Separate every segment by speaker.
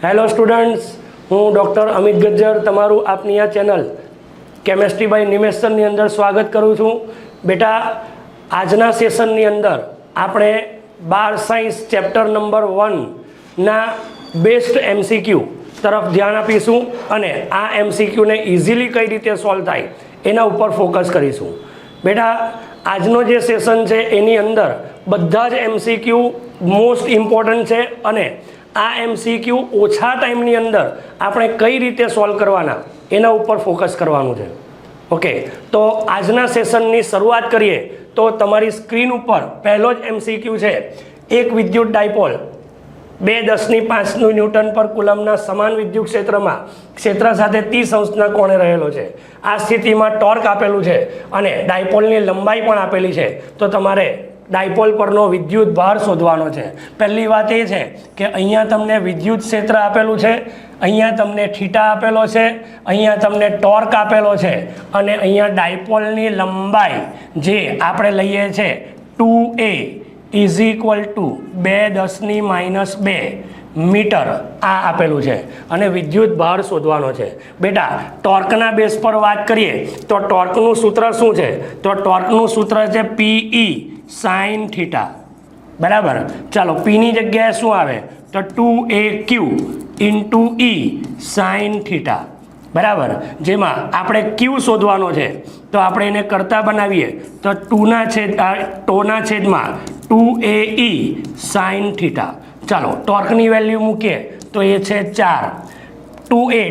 Speaker 1: Hello students, હું doctor Amit Gajjar તમારું આપની આ ચેનલ કેમેસ્ટ્રી બાય નિમેશ સરની અંદર સ્વાગત કરું છું. બેટા, આજના સેશનની અંદર આપણે બાર સાયન્સ ચેપ્ટર નંબર 1ના બેસ્ટ MCQ તરફ ધ્યાન આપીશું અને આ MCQને ઇઝીલી કઈ રીતે સોલ્વ થાય એના ઉપર ફોકસ કરીશું. બેટા, આજનો જે સેશન છે એની અંદર બધા જ MCQ મોસ્ટ ઇમ્પોર્ટન્ટ છે અને આ MCQ ઓછા ટાઈમની અંદર આપણે કઈ રીતે સોલ્વ કરવાના એના ઉપર ફોકસ કરવાનું છે. ઓકે, તો આજના સેશનની શરૂઆત કરીએ તો તમારી સ્ક્રીન ઉપર પહેલો જ MCQ છે. એક વિદ્યુત ડાયપોલ 2 × 10⁵ ન્યૂટન પર કુલમના સમાન વિદ્યુત ક્ષેત્રમાં ક્ષેત્ર સાથે 30° કોણે રહેલો છે. આ સ્થિતિમાં ટોર્ક આપેલું છે અને ડાયપોલની લંબાઈ પણ આપેલી છે. તો તમારે ડાયપોલ પરનો વિદ્યુત ભાર શોધવાનો છે. પહેલી વાત એ છે કે અહીંયા તમને વિદ્યુત ક્ષેત્ર આપેલું છે, અહીંયા તમને થીટા આપેલો છે, અહીંયા તમને ટોર્ક આપેલો છે અને અહીંયા ડાયપોલની લંબાઈ જે આપણે લઈએ છીએ 2a = 2 × 10⁻² મીટર આ આપેલું છે અને વિદ્યુત ભાર શોધવાનો છે. બેટા, ટોર્કના બેઝ પર વાત કરીએ તો ટોર્કનું સૂત્ર શું છે? તો ટોર્કનું સૂત્ર છે PE sin θ. બરાબર. ચાલો, પીની જગ્યાએ શું આવે તો 2aq × E sin θ. બરાબર. જેમાં આપણે Q શોધવાનો છે તો આપણે એને કરતા બનાવીએ તો 2ના છેદમાં 2ae sin θ. ચાલો, ટોર્કની વેલ્યુ મૂકીએ તો એ છે 4. 2a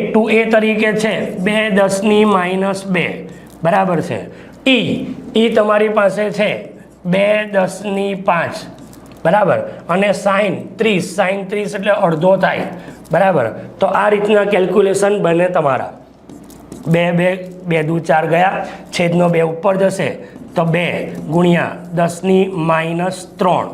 Speaker 1: તરીકે છે 2 × 10⁻². બરાબર છે. E તમારી પાસે છે 2 × 10⁵. બરાબર. અને sin 30 એટલે અડધો થાય. બરાબર. તો આ રીતના કેલ્ક્યુલેશન બને તમારા. 2 × 2 = 4 ગયા, છેદનો 2 ઉપર જશે તો 2 × 10⁻³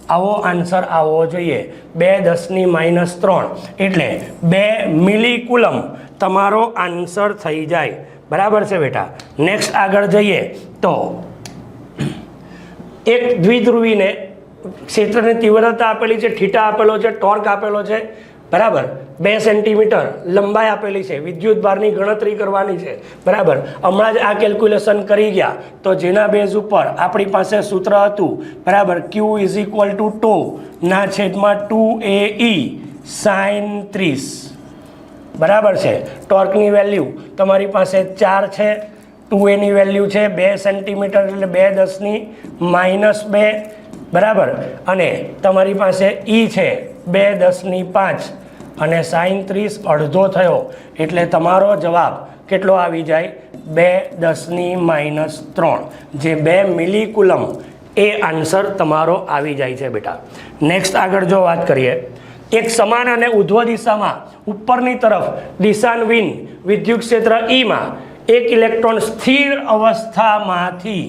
Speaker 1: આવો આન્સર આવવો જોઈએ. 2 × 10⁻³ એટલે 2 મિલીકુલમ તમારો આન્સર થઈ જાય. બરાબર છે બેટા. નેક્સ્ટ આગળ જઈએ તો એક દ્વિધ્રુવીને ક્ષેત્રની તીવ્રતા આપેલી છે, થીટા આપેલો છે, ટોર્ક આપેલો છે. બરાબર. 2 સેન્ટીમીટર લંબાઈ આપેલી છે, વિદ્યુત ભારની ગણતરી કરવાની છે. બરાબર. હમણાં જ આ કેલ્ક્યુલેશન કરી ગયા તો જેના બેઝ ઉપર આપણી પાસે સૂત્ર હતું. બરાબર. Q = 2a/2ae sin 30. બરાબર છે. ટોર્કની વેલ્યુ તમારી પાસે 4 છે, 2a ની વેલ્યુ છે 2 સેન્ટીમીટર એટલે 2 × 10⁻². બરાબર. અને તમારી પાસે E છે 2 × 10⁵ અને sin 30 અડધો થયો એટલે તમારો જવાબ કેટલો આવી જાય? 2 × 10⁻³ જે 2 મિલીકુલમ એ આન્સર તમારો આવી જાય છે બેટા. નેક્સ્ટ આગળ જો વાત કરીએ, એક સમાન અને ઉધ્વ દિશામાં ઉપરની તરફ દિશાન્વિન વિદ્યુત ક્ષેત્ર E માં એક ઇલેક્ટ્રોન સ્થિર અવસ્થામાંથી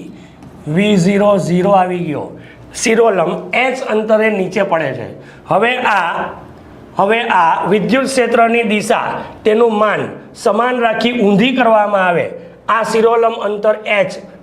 Speaker 1: V0 આવી ગયો, શિરોલંબ h અંતરે નીચે પડે છે. હવે આ વિદ્યુત ક્ષેત્રની દિશા તેનું માન સમાન રાખી ઊંધી કરવામાં આવે. આ શિરોલંબ અંતર h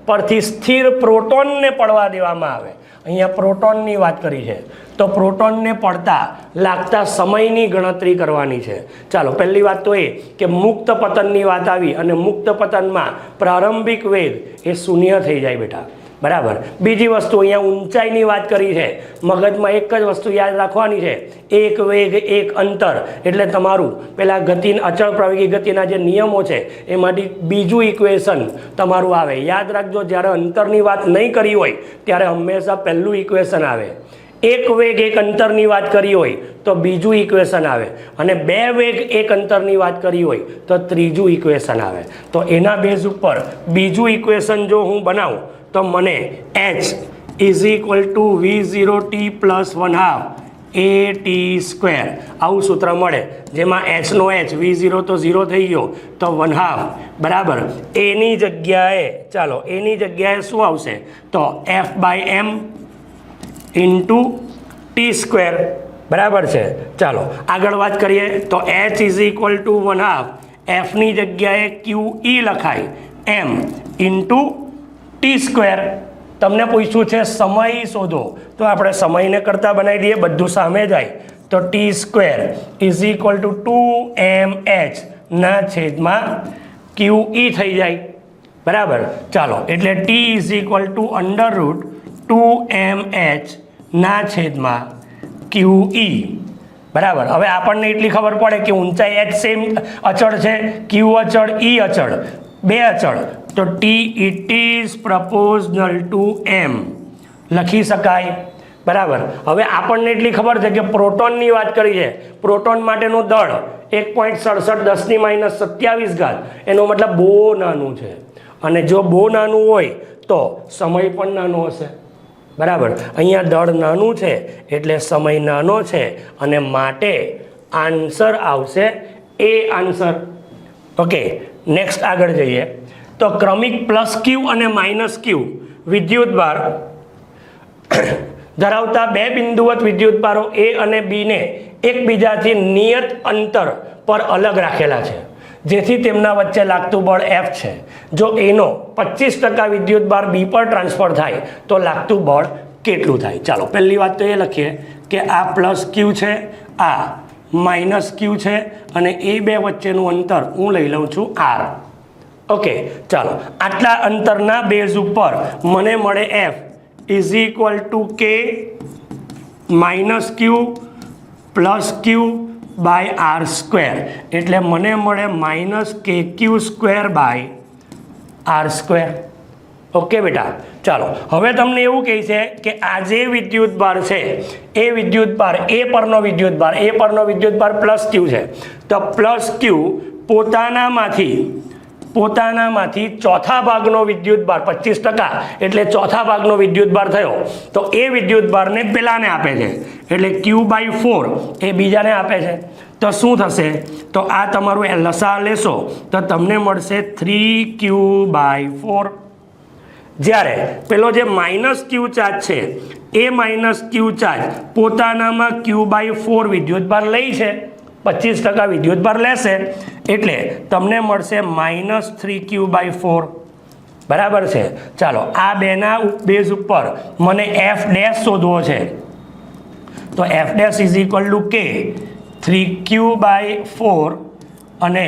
Speaker 1: પરથી સ્થિર પ્રોટોનને પડવા દેવામાં આવે. અહીંયા પ્રોટોનની વાત કરી છે તો પ્રોટોનને પડતા લાગતા સમયની ગણતરી કરવાની છે. ચાલો, પહેલી વાત તો એ કે મુક્ત પતનની વાત આવી અને મુક્ત પતનમાં પ્રારંભિક વેગ એ 0 થઈ જાય બેટા. બરાબર. બીજી વસ્તુ અહીંયા ઊંચાઈની વાત કરી છે. મગજમાં એક જ વસ્તુ યાદ રાખવાની છે, એક વેગ એક અંતર. એટલે તમારું પેલા અચળ પ્રવેગી ગતિના જે નિયમો છે એમાંથી બીજું ઇક્વેશન તમારું આવે. યાદ રાખજો, જ્યારે અંતરની વાત નહીં કરી હોય ત્યારે હંમેશા પહેલું ઇક્વેશન આવે. એક વેગ એક અંતરની વાત કરી હોય તો બીજું ઇક્વેશન આવે અને 2 વેગ એક અંતરની વાત કરી હોય તો ત્રીજું ઇક્વેશન આવે. તો એના બેઝ ઉપર બીજું ઇક્વેશન જો હું બનાવું તો મને h = V0t + 1/2 at² આવું સૂત્ર મળે, જેમાં h નો h, V0 તો 0 થઈ ગયો તો 1/2. બરાબર. એની જગ્યાએ શું આવશે તો F/m × t². બરાબર છે. ચાલો આગળ વાત કરીએ તો h = 1/2, Fની જગ્યાએ QE લખાય, m × t². તમને પૂછ્યું છે સમય શોધો તો આપણે સમયને કરતા બનાવી દઈએ, બધું સામે જાય તો T square is equal two 2mh ના છેદમાં ક્યુ ઈ થઈ જાય, બરાબર. ચાલો, એટલે T is equal two √2mh ના છેદમાં ક્યુ ઈ, બરાબર. હવે આપણને એટલી ખબર પડે કે ઊંચાઈ h સેમ અચળ છે, ક્યુ અચળ, ઈ અચળ, બે અચળ, તો T it is proportional to એમ લખી શકાય, બરાબર. હવે આપણને એટલી ખબર છે કે પ્રોટોનની વાત કરી છે, પ્રોટોન માટેનું દળ 1.67 × 10⁻27, એનો મતલબ બહુ નાનું છે, અને જો બહુ નાનું હોય તો સમય પણ નાનો હશે, બરાબર. અહીંયા દળ નાનું છે એટલે સમય નાનો છે, અને માટે આન્સર આવશે એ આન્સર. ઓકે, નેક્સ્ટ આગળ જઈએ. તો ક્રમિક પ્લસ ક્યુ અને માઇનસ ક્યુ વિદ્યુતભાર ધરાવતા બે બિંદુવત વિદ્યુતભારો એ અને બીને એકબીજાથી નિયત અંતર પર અલગ રાખેલા છે, જેથી તેમના વચ્ચે લાગતું બળ F છે. જો એનો 25% વિદ્યુતભાર બી પર ટ્રાન્સફર થાય તો લાગતું બળ કેટલું થાય? ચાલો, પહેલી વાત તો એ લખીએ કે આ પ્લસ ક્યુ છે, આ માઇનસ ક્યુ છે, અને એ બે વચ્ચેનું અંતર હું લઈ લઉં છું R. ઓકે, ચાલો, આટલા અંતરના બેઝ ઉપર મને મળે F is equal to K minus Q plus Q by R², એટલે મને મળે -KQ² ઓકે બેટા. ચાલો, હવે તમને એવું કહે છે કે આ જે વિદ્યુતભાર છે એ વિદ્યુતભાર એ પરનો વિદ્યુતભાર પ્લસ ક્યુ છે, તો પ્લસ ક્યુ પોતાનામાંથી ચોથા ભાગનો વિદ્યુતભાર 25%, એટલે ચોથા ભાગનો વિદ્યુતભાર થયો, તો એ વિદ્યુતભારને પેલાને આપે છે, એટલે Q/4 એ બીજાને આપે છે. તો શું થશે? તો આ તમારું લસા લેશો તો તમને મળશે 3Q/4. જ્યારે પેલો જે માઇનસ ક્યુ ચાર્જ છે એ માઇનસ ક્યુ ચાર્જ પોતાનામાં Q/4 વિદ્યુતભાર લઈ છે, 25% વિદ્યુતભાર લેશે, એટલે તમને મળશે -3Q/4, બરાબર છે. ચાલો, આ બેના બેઝ ઉપર મને F' શોધવો છે, તો F' is equal to K 3Q/4 અને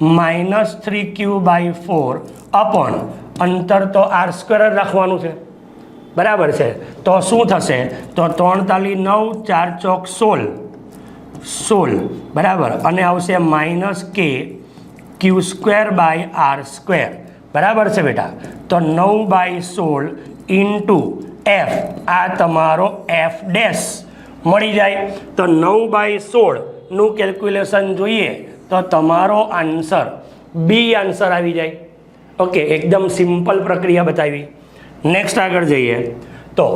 Speaker 1: -3Q/4 અપોન અંતર તો R² રાખવાનું છે, બરાબર છે. તો શું થશે? તો 3 × 9 4 × 16, બરાબર, અને આવશે -KQ²/R², બરાબર છે બેટા. તો 9/16 ઇન્ટુ F, આ તમારો F' મળી જાય. તો 9/16નું કેલ્ક્યુલેશન જોઈએ તો તમારો આન્સર બી આન્સર આવી જાય. ઓકે, એકદમ સિમ્પલ પ્રક્રિયા બતાવી. નેક્સ્ટ આગળ જઈએ. તો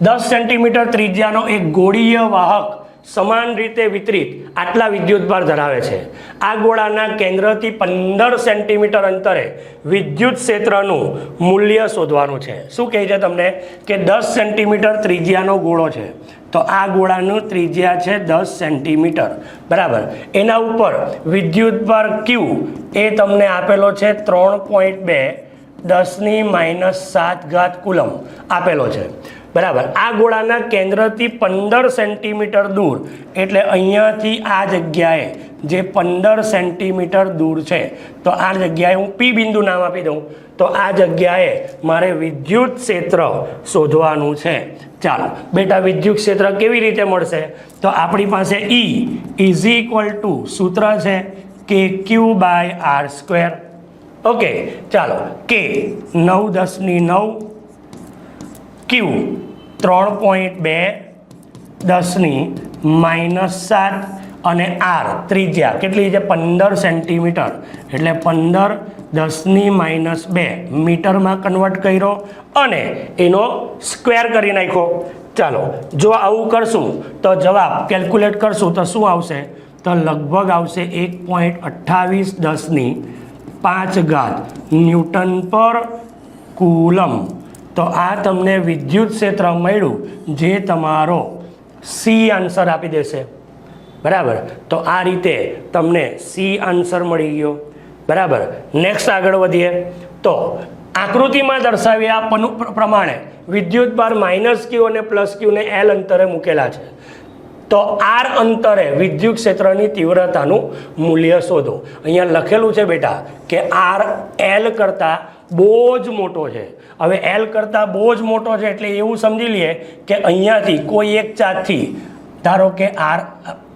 Speaker 1: 10 સેન્ટીમીટર ત્રિજ્યાનો એક ગોળીય વાહક સમાન રીતે વિતરિત આટલા વિદ્યુતભાર ધરાવે છે. આ ગોળાના કેન્દ્રથી 15 સેન્ટીમીટર અંતરે વિદ્યુત ક્ષેત્રનું મૂલ્ય શોધવાનું છે. શું કહે છે તમને? કે 10 સેન્ટીમીટર ત્રિજ્યાનો ગોળો છે, તો આ ગોળાનું ત્રિજ્યા છે 10 સેન્ટીમીટર, બરાબર. એના ઉપર વિદ્યુતભાર Q એ તમને આપેલો છે 3.2 10⁻⁷ કુલમ આપેલો છે, બરાબર. આ ગોળાના કેન્દ્રથી 15 સેન્ટીમીટર દૂર, એટલે અહીંયાથી આ જગ્યાએ જે 15 સેન્ટીમીટર દૂર છે, તો આ જગ્યાએ હું P બિંદુ નામ આપી દઉં, તો આ જગ્યાએ મારે વિદ્યુત ક્ષેત્ર શોધવાનું છે. ચાલો બેટા, વિદ્યુત ક્ષેત્ર કેવી રીતે મળશે? તો આપણી પાસે E ઇઝ ઇક્વલ ટુ સૂત્ર છે KQ/R². ઓકે, ચાલો, K 9×10⁹, Q 3.2 10⁻⁷, અને R ત્રિજ્યા કેટલી છે? 15 સેન્ટીમીટર, એટલે 15 10⁻², મીટરમાં કન્વર્ટ કર્યો અને એનો સ્ક્વેર કરી નાખ્યો. ચાલો, જો આવું કરશું તો જવાબ કેલ્ક્યુલેટ કરશું તો શું આવશે? તો લગભગ આવશે 1.28 10⁵ ન્યૂટન પર કુલમ. તો આ તમને વિદ્યુત ક્ષેત્ર મળ્યું, જે તમારો સી આન્સર આપી દેશે, બરાબર. તો આ રીતે તમને સી આન્સર મળી ગયો, બરાબર. નેક્સ્ટ આગળ વધીએ. તો આકૃતિમાં દર્શાવ્યા પ્રમાણે વિદ્યુતભાર -Q અને +Q ને L અંતરે મૂકેલા છે. તો આર અંતરે વિદ્યુત ક્ષેત્રની તીવ્રતાનું મૂલ્ય શોધો. અહીંયા લખેલું છે બેટા કે આર એલ કરતાં બહુ જ મોટો છે. હવે એલ કરતાં બહુ જ મોટો છે એટલે એવું સમજી લઈએ કે અહીંયાથી કોઈ એક ચાર્જથી ધારો કે આર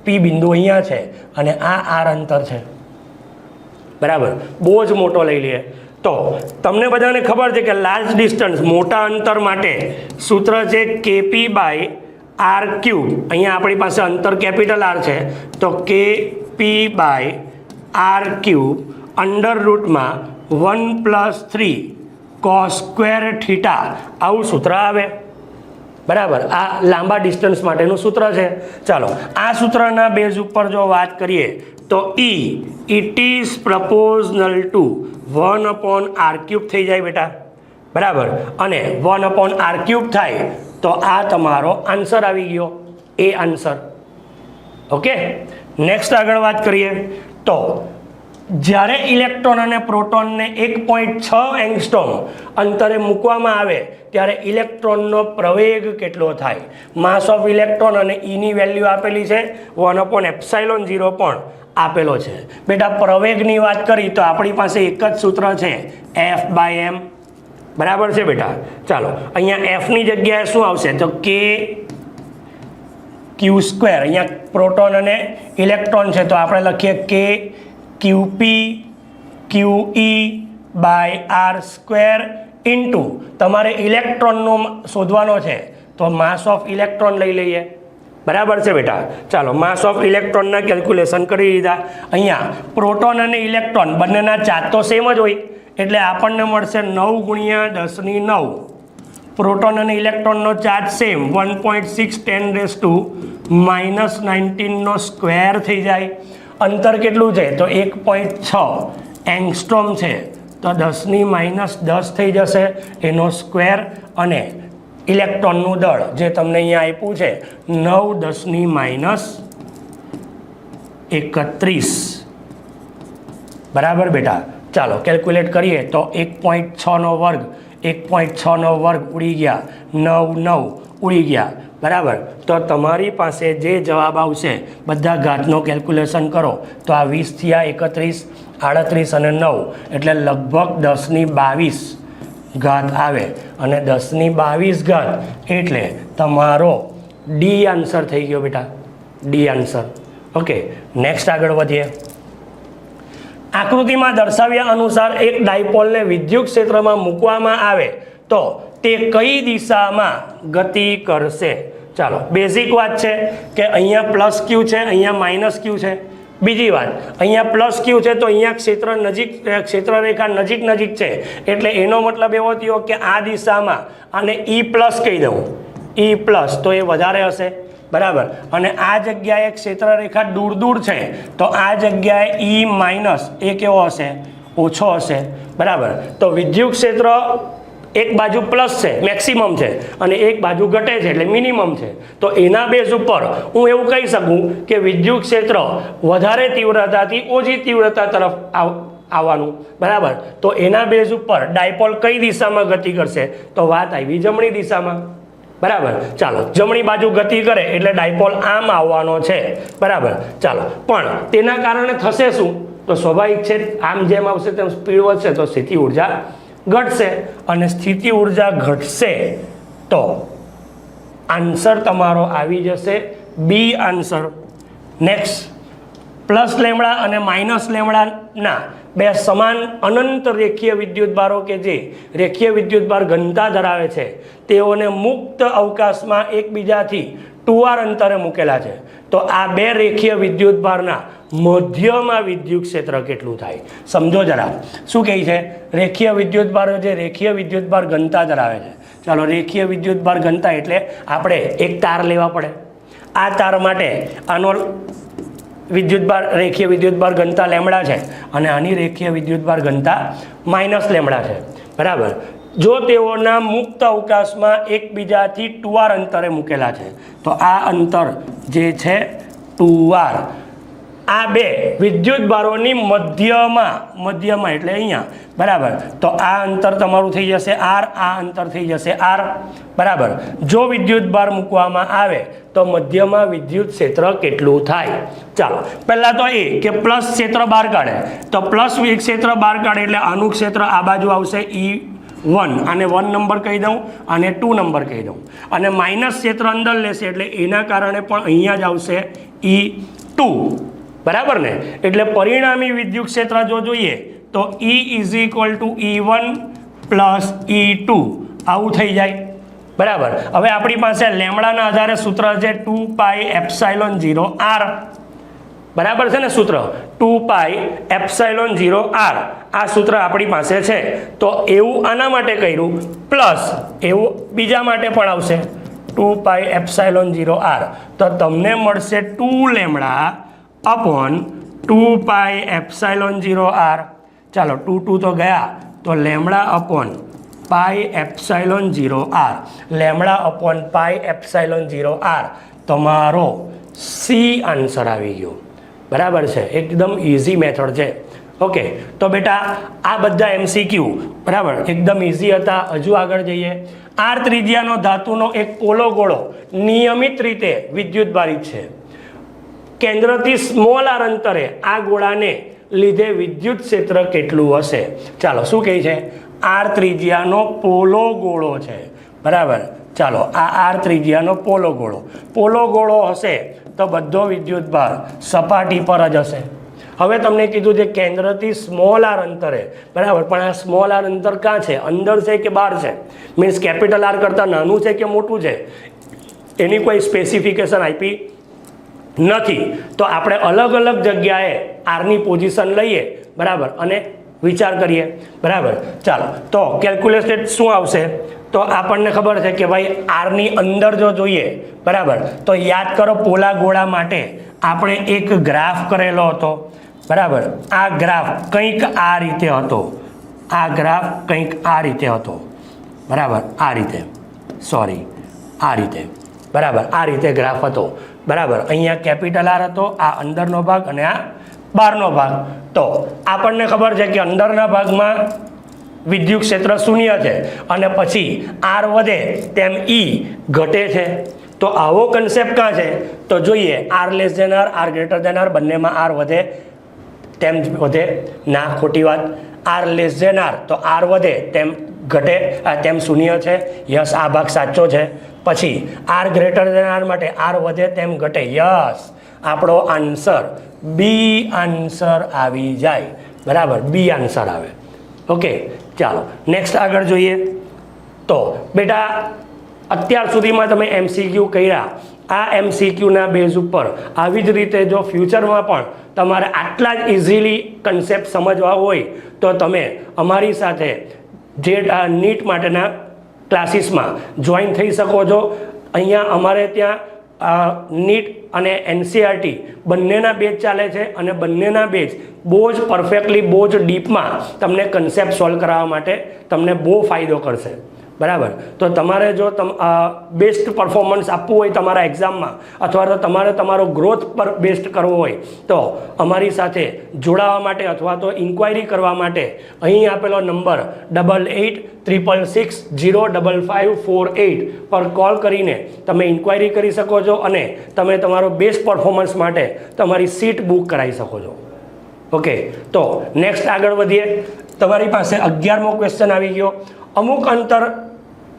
Speaker 1: પી બિંદુ અહીંયા છે અને આ આર અંતર છે, બરાબર, બહુ જ મોટો લઈ લઈએ. તો તમને બધાને ખબર છે કે લાર્જ ડિસ્ટન્સ મોટા અંતર માટે સૂત્ર છે કેપી બાય આર ક્યુબ. અહીંયા આપણી પાસે અંતર કેપિટલ આર છે તો KP by R cube under રૂટમાં 1+3 cos સ્ક્વેર થીટા, આવું સૂત્ર આવે, બરાબર. આ લાંબા ડિસ્ટન્સ માટેનું સૂત્ર છે. ચાલો આ સૂત્રના બેઝ ઉપર જો વાત કરીએ તો it is proportional two 1/r³ થઈ જાય બેટા, બરાબર. અને 1/r³ થાય તો આ તમારો આન્સર આવી ગયો, એ આન્સર. ઓકે, નેક્સ્ટ આગળ વાત કરીએ તો જ્યારે ઇલેક્ટ્રોન અને પ્રોટોનને 1.6 એંગસ્ટ્રોમ અંતરે મૂકવામાં આવે ત્યારે ઇલેક્ટ્રોનનો પ્રવેગ કેટલો થાય? માસ ઓફ ઇલેક્ટ્રોન અને ઈની વેલ્યુ આપેલી છે, 1/ε0 પણ આપેલો છે. બેટા પ્રવેગની વાત કરી તો આપણી પાસે એક જ સૂત્ર છે, F/m, બરાબર છે બેટા. ચાલો અહીંયા એફની જગ્યાએ શું આવશે તો kq². અહીંયા પ્રોટોન અને ઇલેક્ટ્રોન છે તો આપણે લખીએ કે QP QE/r² ઇન્ટુ તમારે ઇલેક્ટ્રોનનો શોધવાનો છે તો માસ ઓફ ઇલેક્ટ્રોન લઈ લઈએ, બરાબર છે બેટા. ચાલો માસ ઓફ ઇલેક્ટ્રોનના કેલ્ક્યુલેશન કરી દીધા. અહીંયા પ્રોટોન અને ઇલેક્ટ્રોન બંનેના ચાર્જ તો સેમ જ હોય એટલે આપણને મળશે 9 × 10⁹. પ્રોટોન અને ઇલેક્ટ્રોનનો ચાર્જ સેમ 1.6 × 10⁻⁹ થઈ જાય. અંતર કેટલું છે તો 1.6 એંગસ્ટ્રોમ છે તો 10⁻⁻10 થઈ જશે એનો સ્ક્વેર. અને ઇલેક્ટ્રોનનું દળ જે તમને અહીંયા આપ્યું છે 9×10⁻31, બરાબર બેટા. ચાલો કેલ્ક્યુલેટ કરીએ તો 1.6 વર્ગ 1.6 વર્ગ ઉડી ગયા, 9 ઉડી ગયા, બરાબર. તો તમારી પાસે જે જવાબ આવશે બધા ઘાતનો કેલ્ક્યુલેશન કરો તો આ 20 થયા, 31, 38 અને 9 એટલે લગભગ 10⁻22 ઘાત આવે. અને 10⁻22 એટલે તમારો ડી આન્સર થઈ ગયો બેટા, ડી આન્સર. ઓકે, નેક્સ્ટ આગળ વધીએ. આકૃતિમાં દર્શાવ્યા અનુસાર એક ડાયપોલને વિદ્યુત ક્ષેત્રમાં મૂકવામાં આવે તો તે કઈ દિશામાં ગતિ કરશે? ચાલો બેઝિક વાત છે કે અહીંયા પ્લસ ક્યુ છે, અહીંયા માઇનસ ક્યુ છે. બીજી વાત, અહીંયા પ્લસ ક્યુ છે તો અહીંયા ક્ષેત્રરેખા નજીક છે એટલે એનો મતલબ એવો થયો કે આ દિશામાં આને E+ કહી દઉં, E+ તો એ વધારે હશે, બરાબર. અને આ જગ્યાએ ક્ષેત્રરેખા દૂર છે તો આ જગ્યાએ E- એ કેવો હશે? ઓછો હશે, બરાબર. તો વિદ્યુત ક્ષેત્ર એક બાજુ પ્લસ છે, મેક્સિમમ છે, અને એક બાજુ ઘટે છે એટલે મિનિમમ છે. તો એના બેઝ ઉપર હું એવું કહી શકું કે વિદ્યુત ક્ષેત્ર વધારે તીવ્રતાથી ઓછી તીવ્રતા તરફ આવવાનું, બરાબર. તો એના બેઝ ઉપર ડાયપોલ કઈ દિશામાં ગતિ કરશે તો વાત આવી જમણી દિશામાં, બરાબર. ચાલો જમણી બાજુ ગતિ કરે એટલે ડાયપોલ આમ આવવાનો છે, બરાબર. ચાલો પણ તેના કારણે થશે શું તો સ્વાભાવિક છે આમ જેમ આવશે તેમ સ્પીડ વધશે તો સ્થિતિ ઉર્જા ઘટશે. અને સ્થિતિ ઉર્જા ઘટશે તો આન્સર તમારો આવી જશે બી આન્સર. નેક્સ્ટ, +λ અને -λના બે સમાન અનંત રેખીય વિદ્યુતભારો કે જે રેખીય વિદ્યુતભાર ઘનતા ધરાવે છે તેઓને મુક્ત અવકાશમાં એકબીજાથી 2r અંતરે મૂકેલા છે. તો આ બે રેખીય વિદ્યુતભારના મધ્યમાં વિદ્યુત ક્ષેત્ર કેટલું થાય સમજો જરા. શું કહે છે? રેખીય વિદ્યુતભારો જે રેખીય વિદ્યુતભાર ઘનતા ધરાવે છે. ચાલો રેખીય વિદ્યુતભાર ઘનતા એટલે આપણે એક તાર લેવા પડે. આ તાર માટે આનો રેખીય વિદ્યુતભાર ઘનતા λ છે અને આની રેખીય વિદ્યુતભાર ઘનતા -λ છે, બરાબર. જો તેઓના મુક્ત અવકાશમાં એકબીજાથી 2r અંતરે મૂકેલા છે તો આ અંતર જે છે 2r, આ બે વિદ્યુત ભારોની મધ્યમાં એટલે અહીંયા, બરાબર. તો આ અંતર તમારું થઈ જશે આર, આ અંતર થઈ જશે આર, બરાબર. જો વિદ્યુત ભાર મૂકવામાં આવે તો મધ્યમાં વિદ્યુત ક્ષેત્ર કેટલું થાય? ચાલો પહેલાં તો એ કે પ્લસ ક્ષેત્ર બહાર કાઢે, તો પ્લસ ક્ષેત્ર બહાર કાઢે એટલે આનું ક્ષેત્ર આ બાજુ આવશે E1, આને 1 નંબર કહી દઉં અને 2 નંબર કહી દઉં, અને માઇનસ ક્ષેત્ર અંદર લેશે એટલે એના કારણે પણ અહીંયા જ આવશે E2, બરાબર ને. એટલે પરિણામી વિદ્યુત ક્ષેત્ર જો જોઈએ તો E is equal two E1 plus E2 આવું થઈ જાય, બરાબર. હવે આપણી પાસે લેમડાના આધારે સૂત્ર છે 2πε0r, બરાબર છે ને સૂત્ર 2πε0r, આ સૂત્ર આપણી પાસે છે. તો એવું આના માટે કર્યું, પ્લસ એવું બીજા માટે પણ આવશે 2πε0r, તો તમને મળશે 2 લેમડા અપોન 2πε0r. ચાલો 2 તો ગયા, તો lambda upon πε0r, lambda upon πε0r તમારો સી આન્સર આવી ગયો, બરાબર છે. એકદમ ઇઝી મેથડ છે. ઓકે, તો બેટા આ બધા MCQ બરાબર એકદમ ઇઝી હતા. હજુ આગળ જઈએ. આર ત્રિજ્યાનો ધાતુનો એક પોલો ગોળો નિયમિત રીતે વિદ્યુત ભારિત છે. કેન્દ્રથી સ્મોલ આર અંતરે આ ગોળાને લીધે વિદ્યુત ક્ષેત્ર કેટલું હશે? ચાલો શું કહે છે? આર ત્રિજ્યાનો પોલો ગોળો છે, બરાબર. ચાલો આ આર ત્રિજ્યાનો પોલો ગોળો હશે તો બધો વિદ્યુત ભાર સપાટી પર જ હશે. હવે તમને કીધું છે કેન્દ્રથી સ્મોલ આર અંતરે, બરાબર. પણ આ સ્મોલ આર અંતર ક્યાં છે? અંદર છે કે બહાર છે? મીન્સ કેપિટલ આર કરતાં નાનું છે કે મોટું છે? એની કોઈ સ્પેસિફિકેશન આપી નથી. તો આપણે અલગ અલગ જગ્યાએ આરની પોઝિશન લઈએ, બરાબર, અને વિચાર કરીએ, બરાબર. ચાલો તો કેલ્ક્યુલેટેડ શું આવશે? તો આપણને ખબર છે કે ભાઈ આરની અંદર જો જોઈએ, બરાબર, તો યાદ કરો પોલા ગોળા માટે આપણે એક ગ્રાફ કરેલો હતો, બરાબર. આ ગ્રાફ કંઈક આ રીતે હતો, બરાબર. આ રીતે ગ્રાફ હતો, બરાબર. અહીંયા કેપિટલ આર હતો, આ અંદરનો ભાગ અને આ બહારનો ભાગ. તો આપણને ખબર છે કે અંદરના ભાગમાં વિદ્યુત ક્ષેત્ર શૂન્ય છે અને પછી આર વધે તેમ ઈ ઘટે છે. તો આવો કન્સેપ્ટ ક્યાં છે? તો જોઈએ R less than R greater than R બંનેમાં આર વધે તેમ વધે? ના, ખોટી વાત. આર લેસ ધેન આર તો આર વધે તેમ ઘટે તેમ શૂન્ય છે. યસ, આ ભાગ સાચો છે. પછી આર ગ્રેટર ધેન આર માટે આર વધે તેમ ઘટે. યસ, આપણો આન્સર બી આન્સર આવી જાય, બરાબર. બી આન્સર આવે. ઓકે, ચાલો નેક્સ્ટ આગળ જોઈએ. તો બેટા અત્યાર સુધીમાં તમે MCQ કર્યા. આ MCQના બેઝ ઉપર આવી જ રીતે જો ફ્યુચરમાં પણ તમારે આટલા જ ઇઝીલી કન્સેપ્ટ સમજવા હોય તો તમે અમારી સાથે જે નીટ માટેના ક્લાસીસમાં જોઈન થઈ શકો છો. અહીંયા અમારે ત્યાં નીટ અને NCERT બંનેના બેચ ચાલે છે અને બંનેના બેચ બહુ જ પરફેક્ટલી, બહુ જ ડીપમાં તમને કન્સેપ્ટ સોલ્વ કરાવવા માટે તમને બહુ ફાયદો કરશે, બરાબર. તો તમારે જો બેસ્ટ પરફોર્મન્સ આપવું હોય તમારા એક્ઝામમાં અથવા તો તમારે તમારો ગ્રોથ પર બેસ્ટ કરવો હોય તો અમારી સાથે જોડાવા માટે અથવા તો ઇન્ક્વાયરી કરવા માટે અહીં આપેલો નંબર 8866605548 પર કોલ કરીને તમે ઇન્ક્વાયરી કરી શકો છો અને તમે તમારો બેસ્ટ પરફોર્મન્સ માટે તમારી સીટ બુક કરાવી શકો છો. ઓકે, તો નેક્સ્ટ આગળ વધીએ. તમારી પાસે 11મો ક્વેશ્ચન આવી ગયો. અમુક અંતર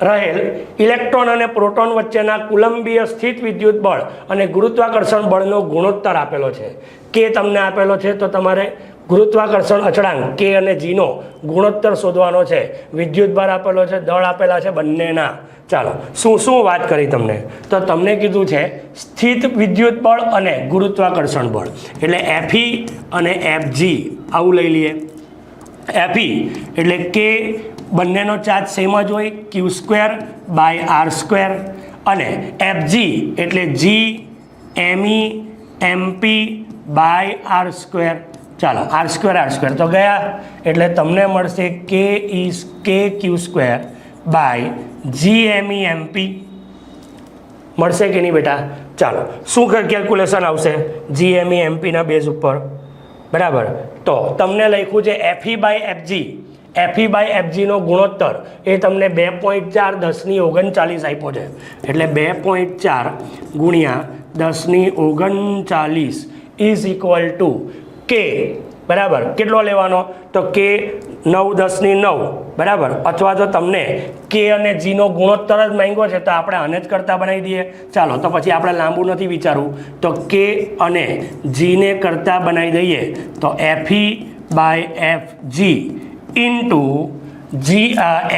Speaker 1: રહેલ ઇલેક્ટ્રોન અને પ્રોટોન વચ્ચેના કુલંબીય સ્થિત વિદ્યુત બળ અને ગુરુત્વાકર્ષણ બળનો ગુણોત્તર આપેલો છે. કે તમને આપેલો છે તો તમારે ગુરુત્વાકર્ષણ અચળાંક કે અને જીનો ગુણોત્તર શોધવાનો છે. વિદ્યુત ભાર આપેલો છે, દળ આપેલા છે બંનેના. ચાલો શું વાત કરી તમને? તો તમને કીધું છે સ્થિત વિદ્યુત બળ અને ગુરુત્વાકર્ષણ બળ એટલે FE અને FG આવું લઈ લઈએ. FE એટલે કે બંનેનો ચાર્જ સેમ જ હોય, Q²/R² અને FG એટલે G_MEmP/R². ચાલો R² તો ગયા એટલે તમને મળશે KQ²/GMEmP મળશે કે નહીં બેટા? ચાલો શું કેલ્ક્યુલેશન આવશે જીએમઈ એમપીના બેઝ ઉપર બરાબર તો તમને લખ્યું છે FE by FG FE by એફજીનો ગુણોત્તર એ તમને 2.4 10 ની 39 આપ્યો છે એટલે 2.4 ગુણ્યા 10 ની 39 ઇઝ ઇક્વલ ટુ કે બરાબર કેટલો લેવાનો તો કે 9 10 ની 9 બરાબર અથવા તો તમને કે અને જીનો ગુણોત્તર જ માંગ્યો છે તો આપણે આને જ કરતા બનાવી દઈએ ચાલો તો પછી આપણે લાંબુ નથી વિચારવું તો કે અને જીને કરતા બનાવી દઈએ તો FE by FG into G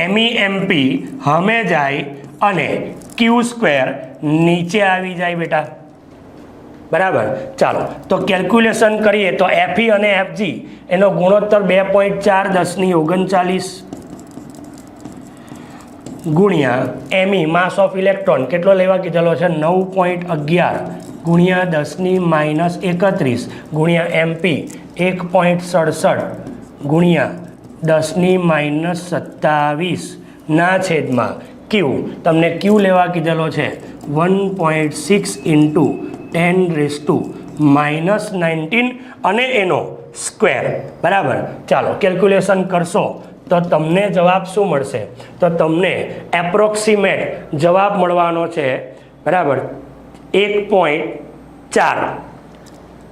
Speaker 1: ME MP હમે જાય અને ક્યુ સ્ક્વેર નીચે આવી જાય બેટા બરાબર ચાલો તો કેલ્ક્યુલેશન કરીએ તો એફઈ અને એફજી એનો ગુણોત્તર 2.4 10 ની 39 ગુણ્યા એમઈ માસ ઓફ ઇલેક્ટ્રોન કેટલો લેવા કીધેલો છે 9.11 ગુણ્યા 10 ની -31 ગુણ્યા એમપી 1.67 ગુણ્યા 10 ની -27 ના છેદમાં ક્યુ તમને ક્યુ લેવા કીધેલો છે 1.6 ઇન્ટુ 10⁻⁻19 અને એનો સ્ક્વેર બરાબર ચાલો કેલ્ક્યુલેશન કરશો તો તમને જવાબ શું મળશે તો તમને એપ્રોક્સિમેટ જવાબ મળવાનો છે બરાબર 1.4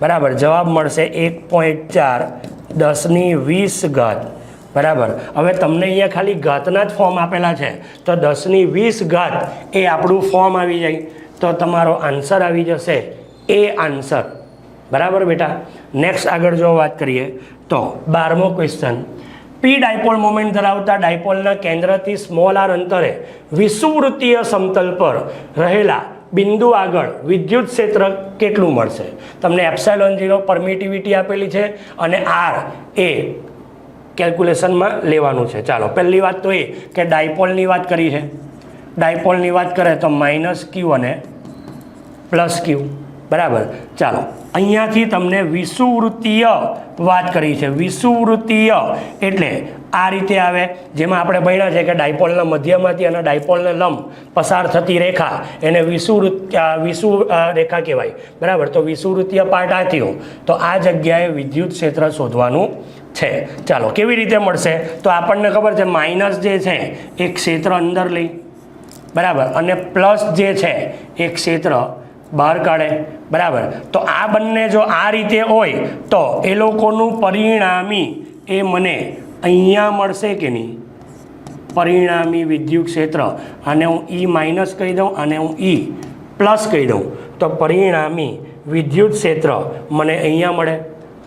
Speaker 1: બરાબર જવાબ મળશે 1.4 10 ની 20 ઘાત બરાબર હવે તમને અહીંયા ખાલી ઘાતના જ ફોર્મ આપેલા છે તો 10 ની 20 ઘાત એ આપણું ફોર્મ આવી જાય તો તમારો આન્સર આવી જશે એ આન્સર બરાબર બેટા નેક્સ્ટ આગળ જો વાત કરીએ તો 12મો ક્વેશ્ચન પી ડાયપોલ મોમેન્ટ ધરાવતા ડાયપોલના કેન્દ્રથી સ્મોલ આર અંતરે વિષુવવૃત્તીય સમતલ પર રહેલા બિંદુ આગળ વિદ્યુત ક્ષેત્ર કેટલું મળશે તમને એપ્સાઇલોન 0 પરમિટિવિટી આપેલી છે અને આર એ કેલ્ક્યુલેશનમાં લેવાનું છે ચાલો પહેલી વાત તો એ કે ડાયપોલની વાત કરી છે ડાયપોલની વાત કરે તો -q અને +q બરાબર ચાલો અહીંયાથી તમને વિષુવવૃત્તીય વાત કરી છે વિષુવવૃત્તીય એટલે આ રીતે આવે જેમાં આપણે ભણ્યા છે કે ડાયપોલના મધ્યમાંથી અને ડાયપોલને લંબ પસાર થતી રેખા એને વિષુવ રેખા કહેવાય બરાબર તો વિષુવવૃત્તીય પાર્ટ આ થયો તો આ જગ્યાએ વિદ્યુત ક્ષેત્ર શોધવાનું છે ચાલો કેવી રીતે મળશે તો આપણને ખબર છે માઇનસ જે છે એ ક્ષેત્ર અંદર લઈ બરાબર અને પ્લસ જે છે એ ક્ષેત્ર બહાર કાઢે બરાબર તો આ બંને જો આ રીતે હોય તો એ લોકોનું પરિણામી એ મને અહીંયા મળશે કે નહીં પરિણામી વિદ્યુત ક્ષેત્ર અને હું ઈ માઇનસ કહી દઉં અને હું ઈ પ્લસ કહી દઉં તો પરિણામી વિદ્યુત ક્ષેત્ર મને અહીંયા મળે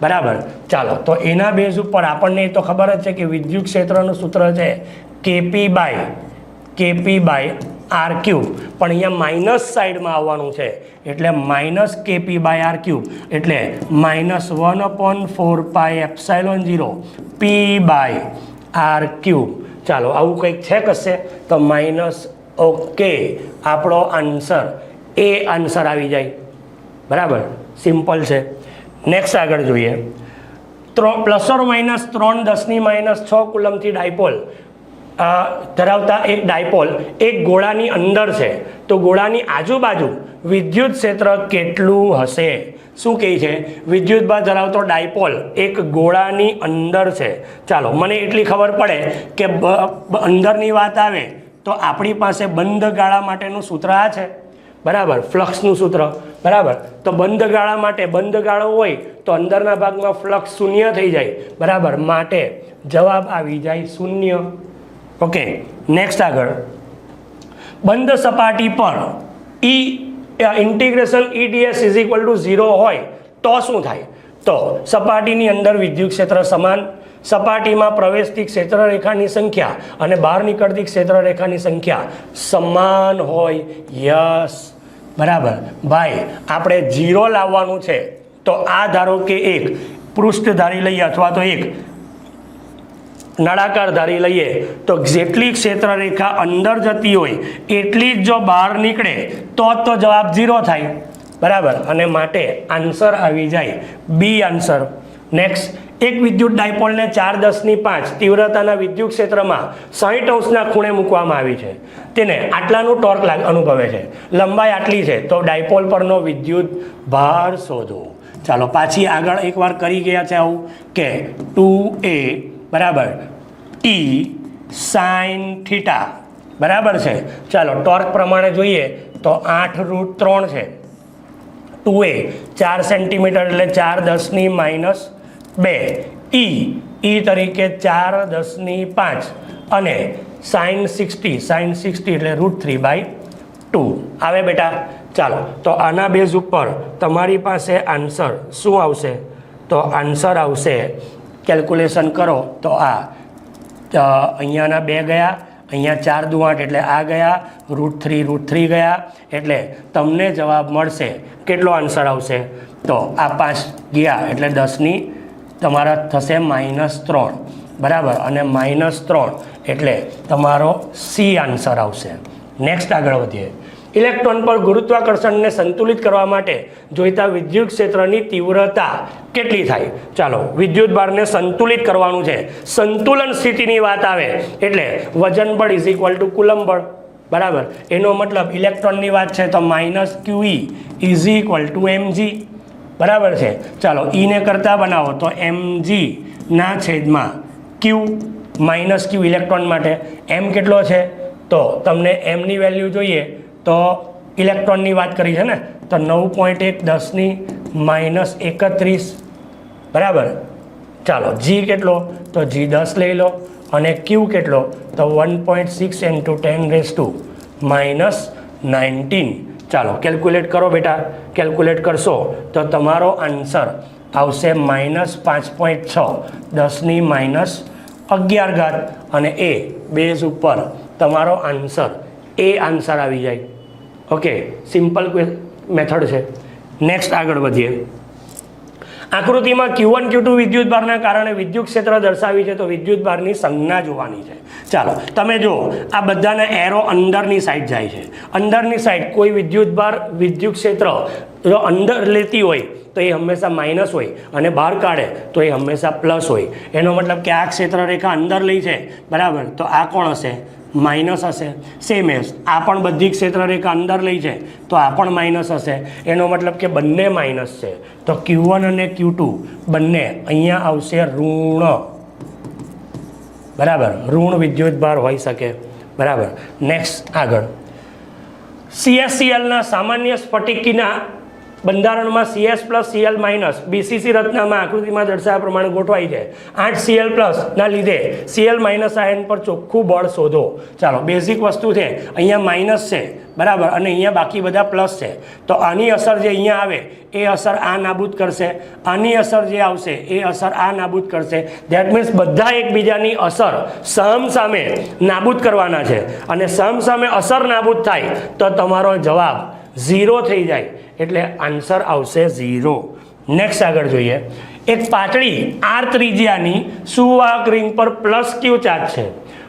Speaker 1: બરાબર ચાલો તો એના બેઝ ઉપર આપણને તો ખબર જ છે કે વિદ્યુત ક્ષેત્રનું સૂત્ર છે કેપી બાય આર ક્યુબ પણ અહીંયા માઇનસ સાઈડમાં આવવાનું છે એટલે -kp બાય આર ક્યુબ એટલે -1/4πε0 p બાય આર ક્યુબ ચાલો આવું કંઈક છે કશે તો માઇનસ ઓકે આપણો આન્સર એ આન્સર આવી જાય બરાબર સિમ્પલ છે નેક્સ્ટ આગળ જોઈએ ±3 10 ની -6 કુલમથી ડાયપોલ ધરાવતા એક ડાયપોલ એક ગોળાની અંદર છે તો ગોળાની આજુબાજુ વિદ્યુત ક્ષેત્ર કેટલું હશે શું કહે છે વિદ્યુતભાર ધરાવતો ડાયપોલ એક ગોળાની અંદર છે ચાલો મને એટલી ખબર પડે કે અંદરની વાત આવે તો આપણી પાસે બંધ ગાળા માટેનું સૂત્ર આ છે બરાબર ફ્લક્સનું સૂત્ર બરાબર તો બંધ ગાળા માટે બંધ ગાળો હોય તો અંદરના ભાગમાં ફ્લક્સ શૂન્ય થઈ જાય બરાબર માટે જવાબ આવી જાય શૂન્ય ઓકે નેક્સ્ટ આગળ બંધ સપાટી પર ઇન્ટિગ્રેશન EdS = 0 હોય તો શું થાય તો સપાટીની અંદર વિદ્યુત ક્ષેત્ર સમાન સપાટીમાં પ્રવેશતી ક્ષેત્રરેખાની સંખ્યા અને બહાર નીકળતી ક્ષેત્રરેખાની સંખ્યા સમાન હોય યસ બરાબર ભાઈ આપણે 0 લાવવાનું છે તો આ ધારો કે એક પૃષ્ઠ ધારી લઈએ અથવા તો એક નળાકાર ધારી લઈએ તો જેટલી ક્ષેત્રરેખા અંદર જતી હોય એટલી જ જો બહાર નીકળે તો જવાબ 0 થાય બરાબર અને માટે આન્સર આવી જાય બી આન્સર નેક્સ્ટ એક વિદ્યુત ડાયપોલને 4×10⁵ તીવ્રતાના વિદ્યુત ક્ષેત્રમાં 60° ખૂણે મૂકવામાં આવી છે. તેને આટલાનું ટોર્ક અનુભવે છે. લંબાઈ આટલી છે તો ડાયપોલ પરનો વિદ્યુત ભાર શોધો. ચાલો પાછી આગળ એકવાર કરી ગયા છે આવું કે 2a બરાબર t sin θ બરાબર છે. ચાલો ટોર્ક પ્રમાણે જોઈએ તો 8√3 છે. 2a 4 સેન્ટીમીટર એટલે 4×10⁻². e તરીકે 4×10⁵ અને sin 60 એટલે √3/2 આવે બેટા. ચાલો તો આના બેઝ ઉપર તમારી પાસે આન્સર શું આવશે? તો આન્સર આવશે, કેલ્ક્યુલેશન કરો તો આ અહીંયાના 2 ગયા, અહીંયા 4 દુ 8 એટલે આ ગયા, √3 ગયા, એટલે તમને જવાબ મળશે. કેટલો આન્સર આવશે? તો આ 5 ગયા એટલે 10ની તમારા થશે -3 બરાબર, અને -3 એટલે તમારો સી આન્સર આવશે. નેક્સ્ટ આગળ વધીએ. ઇલેક્ટ્રોન પર ગુરુત્વાકર્ષણને સંતુલિત કરવા માટે જોઈતા વિદ્યુત ક્ષેત્રની તીવ્રતા કેટલી થાય? ચાલો વિદ્યુત ભારને સંતુલિત કરવાનું છે. સંતુલન સ્થિતિની વાત આવે એટલે વજન બળ = કુલમ બળ બરાબર. એનો મતલબ ઇલેક્ટ્રોનની વાત છે તો -QE = mg બરાબર છે. ચાલો ઈને કરતા બનાવો તો mg ના છેદમાં q -q ઇલેક્ટ્રોન માટે. m કેટલો છે? તો તમને m ની વેલ્યુ જોઈએ તો ઇલેક્ટ્રોનની વાત કરી છે ને, તો 9.10⁻31 બરાબર. ચાલો જી કેટલો? તો જી 10 લઈ લો, અને ક્યુ કેટલો? તો 1.6 × 10⁻19. ચાલો કેલ્ક્યુલેટ કરો બેટા. કેલ્ક્યુલેટ કરશો તો તમારો આન્સર આવશે -5.6 10⁻11, અને એ બેઝ ઉપર તમારો આન્સર આન્સર આવી જાય. ઓકે, સિમ્પલ મેથડ છે. નેક્સ્ટ આગળ વધીએ. આકૃતિમાં Q1 Q2 વિદ્યુત ભારના કારણે વિદ્યુત ક્ષેત્ર દર્શાવી છે, તો વિદ્યુત ભારની સંજ્ઞા જોવાની છે. ચાલો તમે જુઓ, આ બધાના એરો અંદરની સાઈડ જાય છે. અંદરની સાઈડ કોઈ વિદ્યુત ભાર વિદ્યુત ક્ષેત્ર જો અંદર લેતી હોય તો એ હંમેશા માઇનસ હોય, અને બહાર કાઢે તો એ હંમેશા પ્લસ હોય. એનો મતલબ કે આ ક્ષેત્ર રેખા અંદર લઈ છે બરાબર, તો આ કોણ હશે? માઇનસ હશે. સેમ એસ આ પણ બધી ક્ષેત્ર રેખા અંદર લઈ છે તો આ પણ માઇનસ હશે. એનો મતલબ કે બંને માઇનસ છે. તો Q1 અને Q2 બંને અહીંયા આવશે ઋણ બરાબર. ઋણ વિદ્યુત ભાર હોઈ શકે બરાબર. નેક્સ્ટ આગળ. CSClના સામાન્ય સ્ફટિકીના બંધારણમાં CS+Cl- BCC રચનામાં આકૃતિમાં દર્શાવ્યા પ્રમાણે ગોઠવાય છે. 8Cl+ ના લીધે Cl- આયન પર ચોખ્ખું બળ શોધો. ચાલો બેઝિક વસ્તુ છે, અહીંયા માઇનસ છે બરાબર, અને અહીંયા બાકી બધા પ્લસ છે. તો આની અસર જે અહીંયા આવે એ અસર આ નાબૂદ કરશે, આની અસર જે આવશે એ અસર આ નાબૂદ કરશે. ધેટ મીન્સ બધા એકબીજાની અસર સામે નાબૂદ કરવાના છે, અને સામે અસર નાબૂદ થાય તો તમારો જવાબ 0 થઈ જાય, એટલે આન્સર આવશે 0. નેક્સ્ટ આગળ જોઈએ. એક પાતળી R ત્રિજ્યાની સુવાહક રિંગ પર +Q ચાર્જ છે.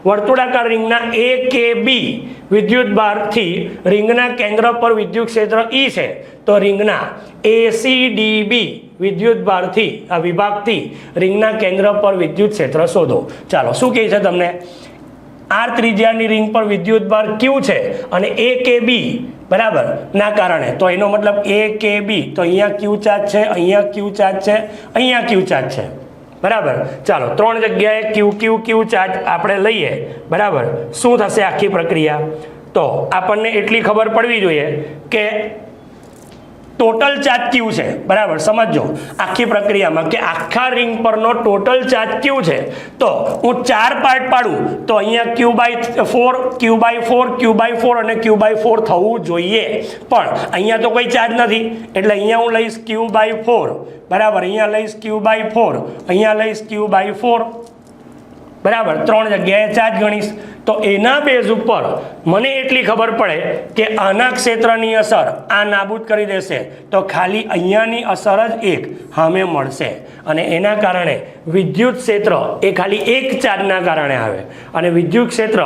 Speaker 1: વર્તુળાકાર રિંગના AKB વિદ્યુત ભારથી રિંગના કેન્દ્ર પર વિદ્યુત ક્ષેત્ર E છે, તો રિંગના ACDB વિદ્યુત ભારથી આ વિભાગથી રિંગના કેન્દ્ર પર વિદ્યુત ક્ષેત્ર શોધો. ચાલો શું કહે છે તમને? R ત્રિજ્યાની રિંગ પર વિદ્યુત ભાર Q છે અને AKB બરાબર ના કારણે, તો એનો મતલબ AKB તો અહીંયા Q ચાર્જ છે, અહીંયા Q ચાર્જ છે, અહીંયા Q ચાર્જ છે બરાબર. ચાલો 3 જગ્યાએ Q ચાર્જ આપણે લઈએ બરાબર. શું થશે આખી પ્રક્રિયા? તો આપણને એટલી ખબર પડવી જોઈએ કે ટોટલ ચાર્જ Q છે બરાબર. સમજો આખી પ્રક્રિયામાં કે આખા રિંગ પરનો ટોટલ ચાર્જ Q છે. તો હું 4 પાર્ટ પાડું તો અહીંયા Q/4 Q/4 Q/4 અને Q/4 થવું જોઈએ, પણ અહીંયા તો કોઈ ચાર્જ નથી, એટલે અહીંયા હું લઈશ Q/4 બરાબર, અહીંયા લઈશ Q/4, અહીંયા લઈશ Q/4 બરાબર. 3 જગ્યાએ ચાર્જ ગણીશ તો એના બેઝ ઉપર મને એટલી ખબર પડે કે આના ક્ષેત્રની અસર આ નાબૂદ કરી દેશે, તો ખાલી અહીંયાની અસર જ એક સામે મળશે, અને એના કારણે વિદ્યુત ક્ષેત્ર એ ખાલી એક ચાર્જના કારણે આવે, અને વિદ્યુત ક્ષેત્ર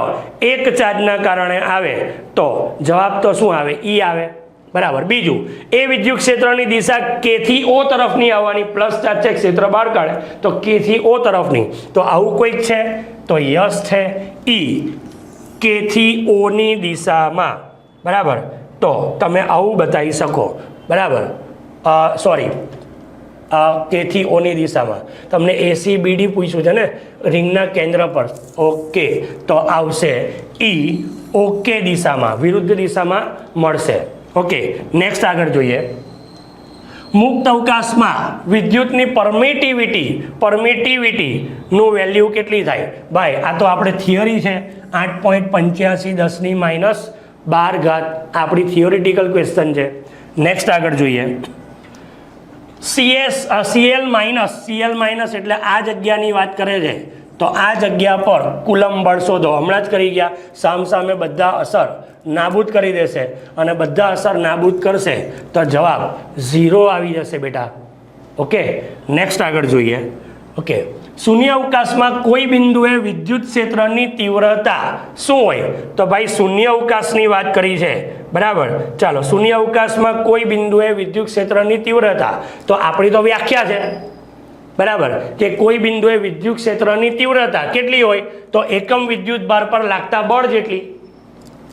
Speaker 1: એક ચાર્જના કારણે આવે તો જવાબ તો શું આવે? E આવે બરાબર. બીજું, એ વિદ્યુત ક્ષેત્રની દિશા કે થી ઓ તરફની આવવાની, પ્લસ ચાર્જ છે, ક્ષેત્ર બહાર કાઢે તો કે થી ઓ તરફની. તો આવું કોઈક છે તો યસ છે. ઈ કે થી ઓની દિશામાં, બરાબર. તો તમે આવું બતાવી શકો, બરાબર. સોરી, કે થી ઓની દિશામાં તમને ACBD પૂછ્યું છે ને રિંગના કેન્દ્ર પર. ઓકે, તો આવશે ઈ ઓકે દિશામાં, વિરુદ્ધ દિશામાં મળશે. ઓકે, નેક્સ્ટ આગળ જોઈએ. મુક્ત અવકાશમાં વિદ્યુતની પરમિટિવિટીનું વેલ્યુ કેટલી થાય? ભાઈ આ તો આપણે થિયરી છે. 8.85 10⁻12 આપણી થિયોરિટિકલ ક્વેશ્ચન છે. નેક્સ્ટ આગળ જોઈએ. CL માઇનસ એટલે આ જગ્યાની વાત કરે છે. તો આ જગ્યા પર કુલમ બળ શોધો. હમણાં જ કરી ગયા. સામસામે બધા અસર નાબૂદ કરી દેશે અને બધા અસર નાબૂદ કરશે તો જવાબ 0 આવી જશે બેટા. ઓકે, નેક્સ્ટ આગળ જોઈએ. ઓકે, શૂન્ય અવકાશમાં કોઈ બિંદુએ વિદ્યુત ક્ષેત્રની તીવ્રતા શું હોય? તો ભાઈ શૂન્ય અવકાશની વાત કરી છે, બરાબર. ચાલો, શૂન્ય અવકાશમાં કોઈ બિંદુએ વિદ્યુત ક્ષેત્રની તીવ્રતા, તો આપણી તો વ્યાખ્યા છે, બરાબર, કે કોઈ બિંદુએ વિદ્યુત ક્ષેત્રની તીવ્રતા કેટલી હોય? તો એકમ વિદ્યુત ભાર પર લાગતા બળ જેટલી.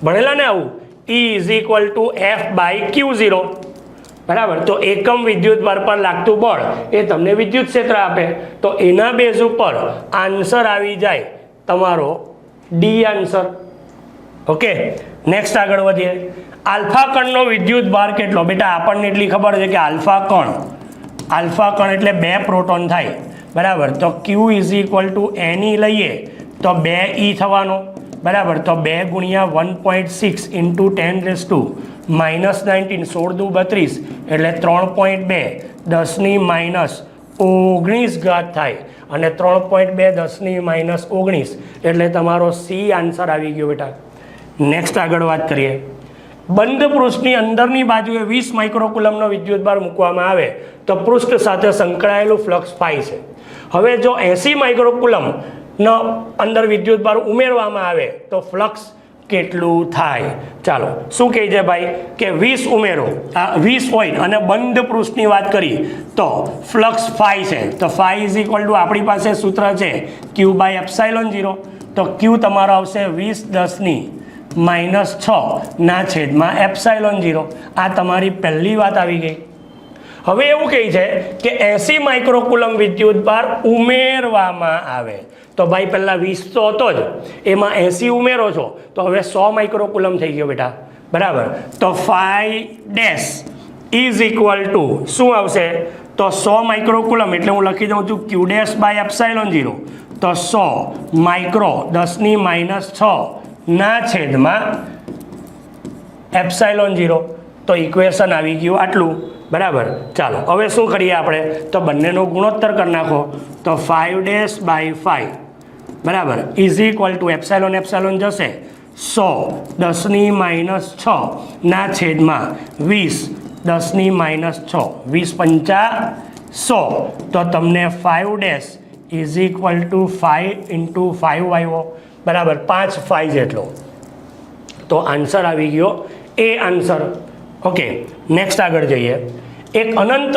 Speaker 1: ભણેલા ને આવું? E = F/Q0, બરાબર. તો એકમ વિદ્યુત ભાર પર લાગતું બળ એ તમને વિદ્યુત ક્ષેત્ર આપે. તો એના બેઝ ઉપર આન્સર આવી જાય તમારો ડી આન્સર. ઓકે, નેક્સ્ટ આગળ વધીએ. આલ્ફા કણનો વિદ્યુત ભાર કેટલો? બેટા આપણને એટલી ખબર છે કે આલ્ફા કણ એટલે 2 પ્રોટોન થાય, બરાબર. તો Q = Ne લઈએ તો 2E થવાનો, બરાબર. તો 2 × 1.6 × 10⁻⁻19 16 દુ 32 એટલે 3.2 10⁻19 થાય અને 3.2 10⁻19 એટલે તમારો સી આન્સર આવી ગયો બેટા. નેક્સ્ટ આગળ વાત કરીએ. બંધ પૃષ્ઠની અંદરની બાજુએ 20 માઇક્રોકુલમનો વિદ્યુતભાર મૂકવામાં આવે તો પૃષ્ઠ સાથે સંકળાયેલું ફ્લક્સ ફાઈ છે. હવે જો 80 માઇક્રોકુલમનો અંદર વિદ્યુતભાર ઉમેરવામાં આવે તો ફ્લક્સ કેટલું થાય? ચાલો, શું કહે છે ભાઈ કે 20 ઉમેરો, 20 હોય અને બંધ પૃષ્ઠની વાત કરી તો ફ્લક્સ ફાઈ છે. તો ફાઈ આપણી પાસે સૂત્ર છે Q/ε0. તો Q તમારો આવશે 20⁻6/ε0. આ તમારી પહેલી વાત આવી ગઈ. હવે એવું કહે છે કે 80 માઇક્રોકુલમ વિદ્યુતભાર ઉમેરવામાં આવે. તો ભાઈ પહેલાં 20 તો હતો જ, એમાં 80 ઉમેરો છો તો હવે 100 માઇક્રોકુલમ થઈ ગયો બેટા, બરાબર. તો φ' શું આવશે? તો 100 માઇક્રોકુલમ એટલે હું લખી દઉં છું Q'/ε0. તો 100 માઇક્રો 10⁻6/ε0. તો ઇક્વેશન આવી ગયું આટલું, બરાબર. ચાલો હવે શું કરીએ આપણે? તો બંનેનો ગુણોત્તર કરી નાખો. તો 5'/5, બરાબર, = જશે 100 10⁻6/20 10⁻6 20 × 100. તો તમને 5' = 5 × 5 આવ્યો, બરાબર, 5 5 જેટલો. તો આન્સર આવી ગયો એ આન્સર. ઓકે, નેક્સ્ટ આગળ જઈએ. એક અનંત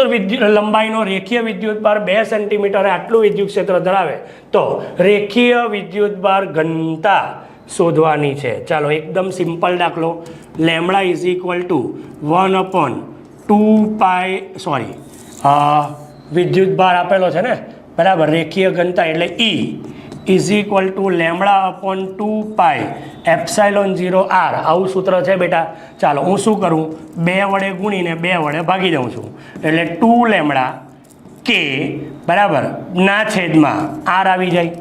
Speaker 1: લંબાઈનો રેખીય વિદ્યુતભાર 2 સેન્ટીમીટરે આટલું વિદ્યુત ક્ષેત્ર ધરાવે તો રેખીય વિદ્યુતભાર ઘનતા શોધવાની છે. ચાલો એકદમ સિમ્પલ દાખલો. λ = વિદ્યુતભાર આપેલો છે ને, બરાબર. રેખીય ઘનતા એટલે E λ/2πε0r. આવું સૂત્ર છે બેટા. ચાલો હું શું કરું? 2 વડે ગુણીને 2 વડે ભાગી દઉં છું એટલે 2λ k, બરાબર, ના છેદમાં r આવી જાય,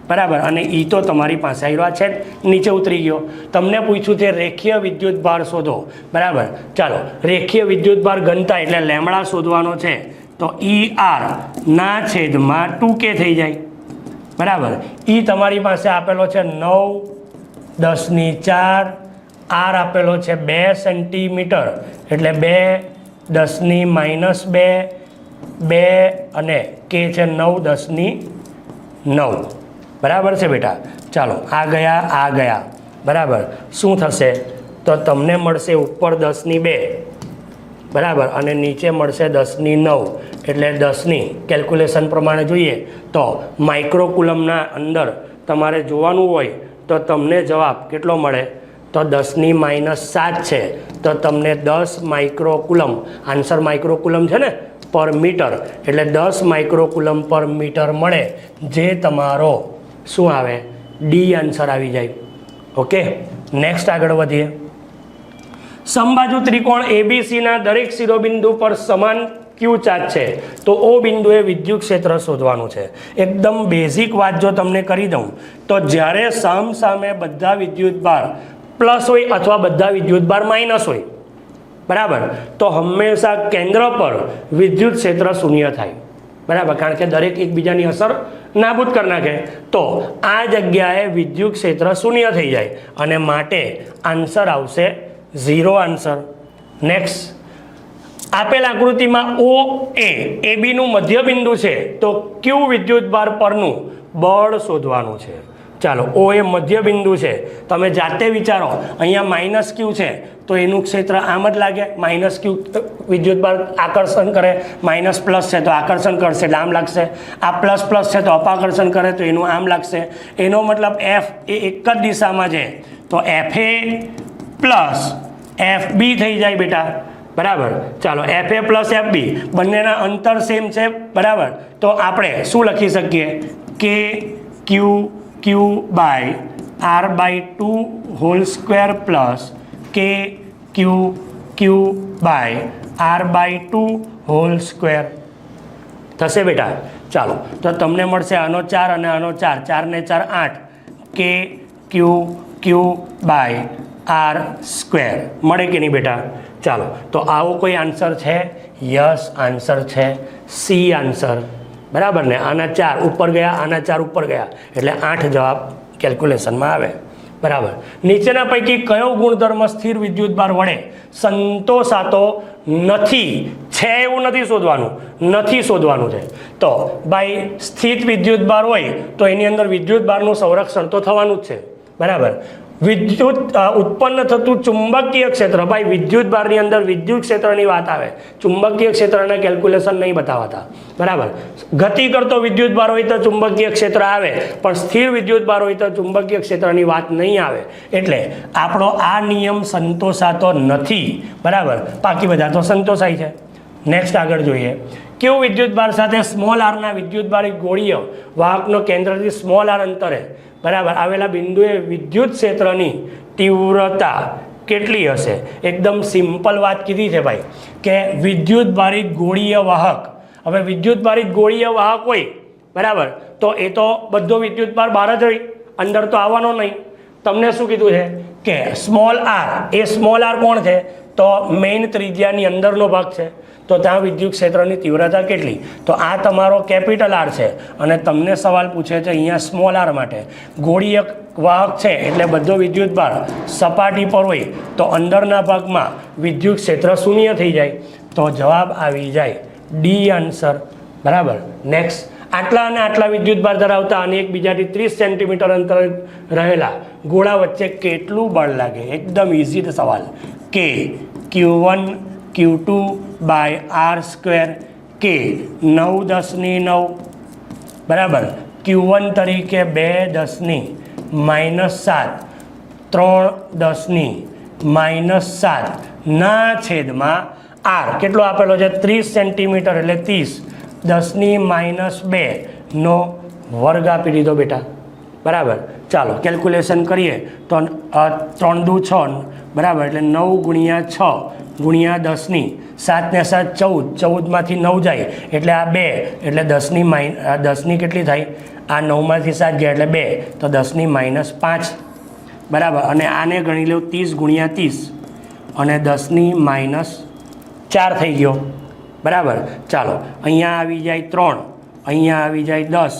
Speaker 1: બરાબર. અને E તો તમારી પાસે આવ્યો છે, નીચે ઉતરી ગયો. તમને પૂછ્યું છે રેખીય વિદ્યુતભાર શોધો, બરાબર. ચાલો, રેખીય વિદ્યુતભાર ઘનતા એટલે λ શોધવાનો છે. તો ER ના છેદમાં 2k થઈ જાય, બરાબર. E તમારી પાસે આપેલો છે 9/10⁴. R આપેલો છે 2 સેન્ટીમીટર એટલે 2 અને k છે 9/9, બરાબર છે બેટા. ચાલો આ ગયા, બરાબર. શું થશે? તો તમને મળશે ઉપર 10⁻2 બરાબર, અને નીચે મળશે 10^9 એટલે 10ની કેલ્ક્યુલેશન પ્રમાણે જોઈએ તો માઇક્રોકુલમના અંદર તમારે જોવાનું હોય તો તમને જવાબ કેટલો મળે તો 10⁻⁷ છે તો તમને 10 માઇક્રોકુલમ, આન્સર માઇક્રોકુલમ છે ને પર મીટર, એટલે 10 માઇક્રોકુલમ પર મીટર મળે, જે તમારો શું આવે ડી આન્સર આવી જાય. ઓકે, નેક્સ્ટ આગળ વધીએ. સમબાજુ ત્રિકોણ એબીસીના દરેક શિરોબિંદુ પર સમાન ક્યુ ચાર્જ છે તો ઓ બિંદુએ વિદ્યુત ક્ષેત્ર શોધવાનું છે. એકદમ બેઝિક વાત જો તમને કરી દઉં તો જ્યારે સામે બધા વિદ્યુતભાર પ્લસ હોય અથવા બધા વિદ્યુતભાર માઇનસ હોય, બરાબર, તો હંમેશા કેન્દ્ર પર વિદ્યુત ક્ષેત્ર શૂન્ય થાય. બરાબર, કારણ કે દરેક એકબીજાની અસર નાબૂદ કરી નાખે, તો આ જગ્યાએ વિદ્યુત ક્ષેત્ર શૂન્ય થઈ જાય અને માટે આન્સર આવશે 0 આન્સર. નેક્સ્ટ, આપેલ આકૃતિમાં ઓ એ બીનું મધ્યબિંદુ છે તો ક્યુ વિદ્યુતભાર પરનું બળ શોધવાનું છે. ચાલો, ઓ એ મધ્યબિંદુ છે, તમે જાતે વિચારો, અહીંયા માઇનસ ક્યુ છે તો એનું ક્ષેત્ર આમ જ લાગે, માઇનસ ક્યુ વિદ્યુતભાર આકર્ષણ કરે, માઇનસ પ્લસ છે તો આકર્ષણ કરશે એટલે આમ લાગશે, આ પ્લસ પ્લસ છે તો અપાકર્ષણ કરે તો એનું આમ લાગશે. એનો મતલબ એફ એ એક જ દિશામાં છે તો એફ એ પ્લસ એફ બી થઈ જાય બેટા. બરાબર, ચાલો એફ એ પ્લસ એફ બી બંનેના અંતર સેમ છે. બરાબર, તો આપણે શું લખી શકીએ કે Q by r/2 whole square plus K Q by r/2 whole square થશે બેટા. ચાલો, તો તમને મળશે આનો 4 અને આનો 4, 4 ને 4 8 કે ક્યુ બાય r સ્ક્વેર મળે કે નહીં બેટા. ચાલો, તો આવો કોઈ આન્સર છે? યસ, આન્સર છે સી આન્સર. બરાબર ને, આના 4 ઉપર ગયા, આના 4 ઉપર ગયા એટલે 8 જવાબ કેલ્ક્યુલેશનમાં આવે. બરાબર, નીચેના પૈકી કયો ગુણધર્મ સ્થિર વિદ્યુતભાર વડે સંતોષાતો નથી? છે એવું નથી શોધવાનું છે. તો ભાઈ સ્થિત વિદ્યુતભાર હોય તો એની અંદર વિદ્યુતભારનું સંરક્ષણ તો થવાનું જ છે. બરાબર, વિદ્યુત ઉત્પન્ન થતું ચુંબકીય ક્ષેત્ર, ભાઈ વિદ્યુતભારની અંદર વિદ્યુત ક્ષેત્રની વાત આવે, ચુંબકીય ક્ષેત્રના કેલ્ક્યુલેશન નહીં બતાવતા. બરાબર, ગતિ કરતો વિદ્યુતભાર હોય તો ચુંબકીય ક્ષેત્ર આવે, પણ સ્થિર વિદ્યુતભાર હોય તો ચુંબકીય ક્ષેત્રની વાત નહીં આવે. એટલે આપણો આ નિયમ સંતોષાતો નથી. બરાબર, બાકી બધા તો સંતોષાય છે. નેક્સ્ટ આગળ જોઈએ. કેવું વિદ્યુતભાર સાથે સ્મોલ આરના વિદ્યુતભારી ગોળીય વાહકનો કેન્દ્રથી સ્મોલ આર અંતરે બરાબર આવેલા બિંદુએ વિદ્યુત ક્ષેત્રની તીવ્રતા કેટલી હશે? એકદમ સિમ્પલ વાત કીધી છે ભાઈ કે વિદ્યુતભારિત ગોળીય વાહક. હવે વિદ્યુતભારિત ગોળીય વાહક હોય બરાબર, તો એ તો બધો વિદ્યુતભાર બહાર જ હોય, અંદર તો આવવાનો નહીં. તમને શું કીધું છે કે સ્મોલ આર, એ સ્મોલ આર કોણ છે? તો મેઇન ત્રિજ્યાની અંદરનો ભાગ છે, તો ત્યાં વિદ્યુત ક્ષેત્રની તીવ્રતા કેટલી? તો આ તમારો કેપિટલ આર છે અને તમને સવાલ પૂછે છે અહીંયા સ્મોલ આર માટે. ગોળીય વાહક છે એટલે બધો વિદ્યુતભાર સપાટી પર હોય તો અંદરના ભાગમાં વિદ્યુત ક્ષેત્ર શૂન્ય થઈ જાય, તો જવાબ આવી જાય ડી આન્સર. બરાબર, નેક્સ્ટ, આટલા અને આટલા વિદ્યુતભાર ધરાવતા અને એકબીજાથી 30 સેન્ટીમીટર અંતર રહેલા ગોળા વચ્ચે કેટલું બળ લાગે? એકદમ ઇઝી સવાલ કે Q1 Q2 by r square કે 9×10⁹ બરાબર, Q1 તરીકે 2×10⁻⁷ 3×10⁻⁷ ના છેદમાં r કેટલો આપેલો છે? 30 સેન્ટીમીટર એટલે 30×10⁻² નો વર્ગ આપી દીધો બેટા. બરાબર, ચાલો કેલ્ક્યુલેશન કરીએ તો 3 દુ 6 બરાબર, એટલે 9×6 ગુણ્યા 10ની 7 ને 7 14, 14માંથી 9 જાય એટલે આ 2, એટલે 10ની કેટલી થાય? આ 9માંથી 7 ગયા એટલે 2, તો 10⁻5 બરાબર. અને આને ગણી લો 30×30 અને 10⁻4 થઈ ગયો. બરાબર, ચાલો અહીંયા આવી જાય 3, અહીંયા આવી જાય 10,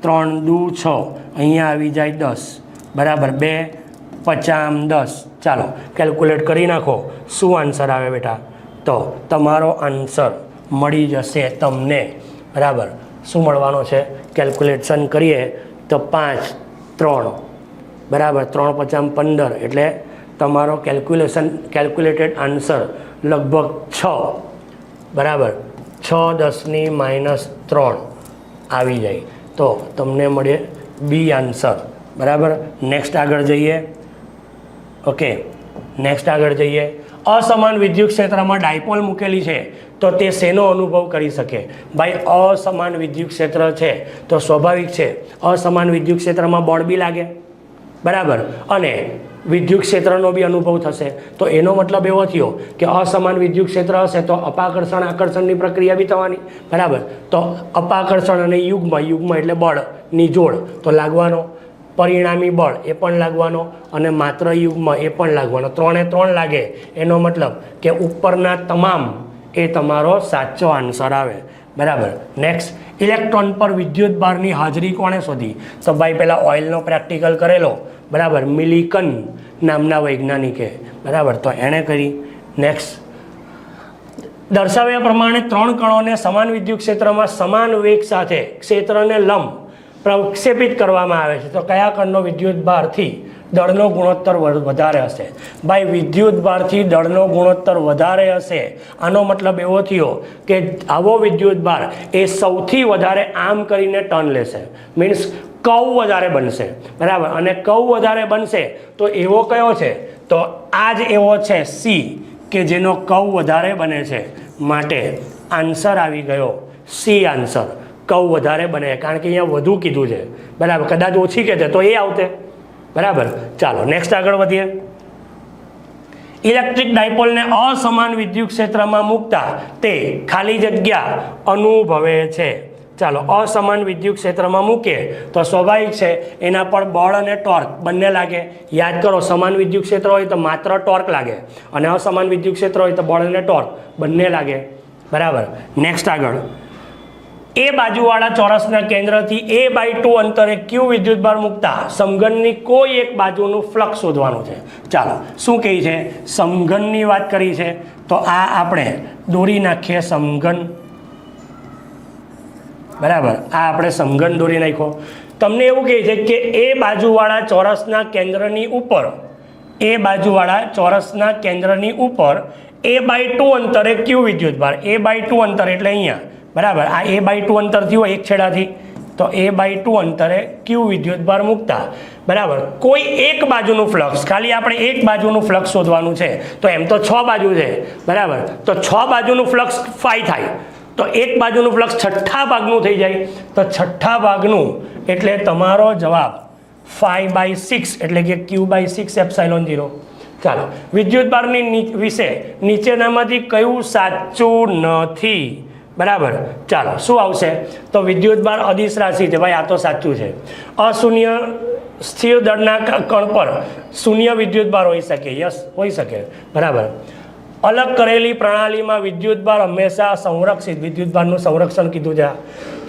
Speaker 1: 3 દુ 6, અહીંયા આવી જાય 10 બરાબર, 2 5 10. ચાલો કેલ્ક્યુલેટ કરી નાખો, શું આન્સર આવે બેટા? તો તમારો આન્સર મળી જશે તમને. બરાબર, શું મળવાનો છે? કેલ્ક્યુલેશન કરીએ તો 5 3 બરાબર, 3 5 15 એટલે તમારો કેલ્ક્યુલેટેડ આન્સર લગભગ 6 બરાબર 6 10 - 3 આવી જાય તો તમને મળે બી આન્સર બરાબર. નેક્સ્ટ આગળ જઈએ. ઓકે નેક્સ્ટ આગળ જઈએ. અસમાન વિદ્યુત ક્ષેત્રમાં ડાયપોલ મૂકેલી છે તો તે શેનો અનુભવ કરી શકે? ભાઈ અસમાન વિદ્યુત ક્ષેત્ર છે તો સ્વાભાવિક છે અસમાન વિદ્યુત ક્ષેત્રમાં બળ બી લાગે બરાબર અને વિદ્યુત ક્ષેત્રનો બી અનુભવ થશે. તો એનો મતલબ એવો થયો કે અસમાન વિદ્યુત ક્ષેત્ર હશે તો અપાકર્ષણ આકર્ષણની પ્રક્રિયા બી થવાની બરાબર. તો અપાકર્ષણ અને યુગ્મ એટલે બળની જોડ તો લાગવાનો, પરિણામી બળ એ પણ લાગવાનો અને માત્ર યુગ્મ એ પણ લાગવાનો. 3 એ 3 લાગે એનો મતલબ કે ઉપરના તમામ એ તમારો સાચો આન્સર આવે બરાબર. નેક્સ્ટ ઇલેક્ટ્રોન પર વિદ્યુત ભારની હાજરી કોણે શોધી? તો ભાઈ પહેલાં ઓઇલનો પ્રેક્ટિકલ કરેલો બરાબર, મિલિકન નામના વૈજ્ઞાનિકે બરાબર, તો એણે કરી. નેક્સ્ટ દર્શાવ્યા પ્રમાણે 3 કણોને સમાન વિદ્યુત ક્ષેત્રમાં સમાન વેગ સાથે ક્ષેત્રને લંબ પ્રક્ષેપિત કરવામાં આવે છે તો કયા કણનો વિદ્યુત ભારથી દળનો ગુણોત્તર વધારે હશે? ભાઈ વિદ્યુત ભારથી દળનો ગુણોત્તર વધારે હશે આનો મતલબ એવો થયો કે આવો વિદ્યુત ભાર એ સૌથી વધારે આમ કરીને ટર્ન લેશે, મીન્સ કર્વ વધારે બનશે બરાબર. અને કર્વ વધારે બનશે તો એવો કયો છે? તો આ જ એવો છે સી કે જેનો કર્વ વધારે બને છે, માટે આન્સર આવી ગયો સી આન્સર. કર્વ વધારે બને કારણ કે અહીંયા વધુ કીધું છે બરાબર, કદાચ ઓછી કહેતે તો એ આવતે બરાબર. ચાલો નેક્સ્ટ આગળ વધીએ. ઇલેક્ટ્રિક ડાયપોલને અસમાન વિદ્યુત ક્ષેત્રમાં મૂકતા તે ખાલી જગ્યા અનુભવે છે. ચાલો અસમાન વિદ્યુત ક્ષેત્રમાં મૂકીએ તો સ્વાભાવિક છે એના પર બળ અને ટોર્ક બંને લાગે. યાદ કરો સમાન વિદ્યુત ક્ષેત્ર હોય તો માત્ર ટોર્ક લાગે અને અસમાન વિદ્યુત ક્ષેત્ર હોય તો બળ અને ટોર્ક બંને લાગે બરાબર. નેક્સ્ટ આગળ. એ બાજુવાળા ચોરસના કેન્દ્રથી a/2 અંતરે ક્યુ વિદ્યુતભાર મૂકતા સમઘનની કોઈ એક બાજુનું ફ્લક્સ શોધવાનું છે. ચાલો શું કહે છે? સમઘનની વાત કરી છે તો આ આપણે દોરી નાખીએ સમઘન બરાબર. આ આપણે સમઘન દોરી નાખ્યો. તમને એવું કહે છે કે એ બાજુવાળા ચોરસના કેન્દ્રની ઉપર a/2 અંતરે ક્યુ વિદ્યુતભાર a/2 અંતર એટલે અહીંયા બરાબર. આ a/2 અંતરથી હોય એક છેડાથી તો a/2 અંતરે ક્યુ વિદ્યુતભાર મૂકતા બરાબર કોઈ એક બાજુનું ફ્લક્સ, ખાલી આપણે એક બાજુનું ફ્લક્સ શોધવાનું છે તો એમ તો 6 બાજુ છે બરાબર. તો 6 બાજુનું ફ્લક્સ ફાઈ થાય તો એક બાજુનું ફ્લક્સ છઠ્ઠા ભાગનું થઈ જાય તો છઠ્ઠા ભાગનું એટલે તમારો જવાબ 5/6 એટલે કે q/6 ε0. ચાલો વિદ્યુતભારની વિશે નીચેનામાંથી કયું સાચું નથી બરાબર. ચાલો શું આવશે? તો વિદ્યુતભાર અદિશ રાશિ છે ભાઈ, આ તો સાચું છે. અશૂન્ય સ્થિર દળના કણ પર શૂન્ય વિદ્યુતભાર હોઈ શકે, યસ હોઈ શકે બરાબર. અલગ કરેલી પ્રણાલીમાં વિદ્યુતભાર હંમેશા સંરક્ષિત, વિદ્યુતભારનું સંરક્ષણ કીધું છે.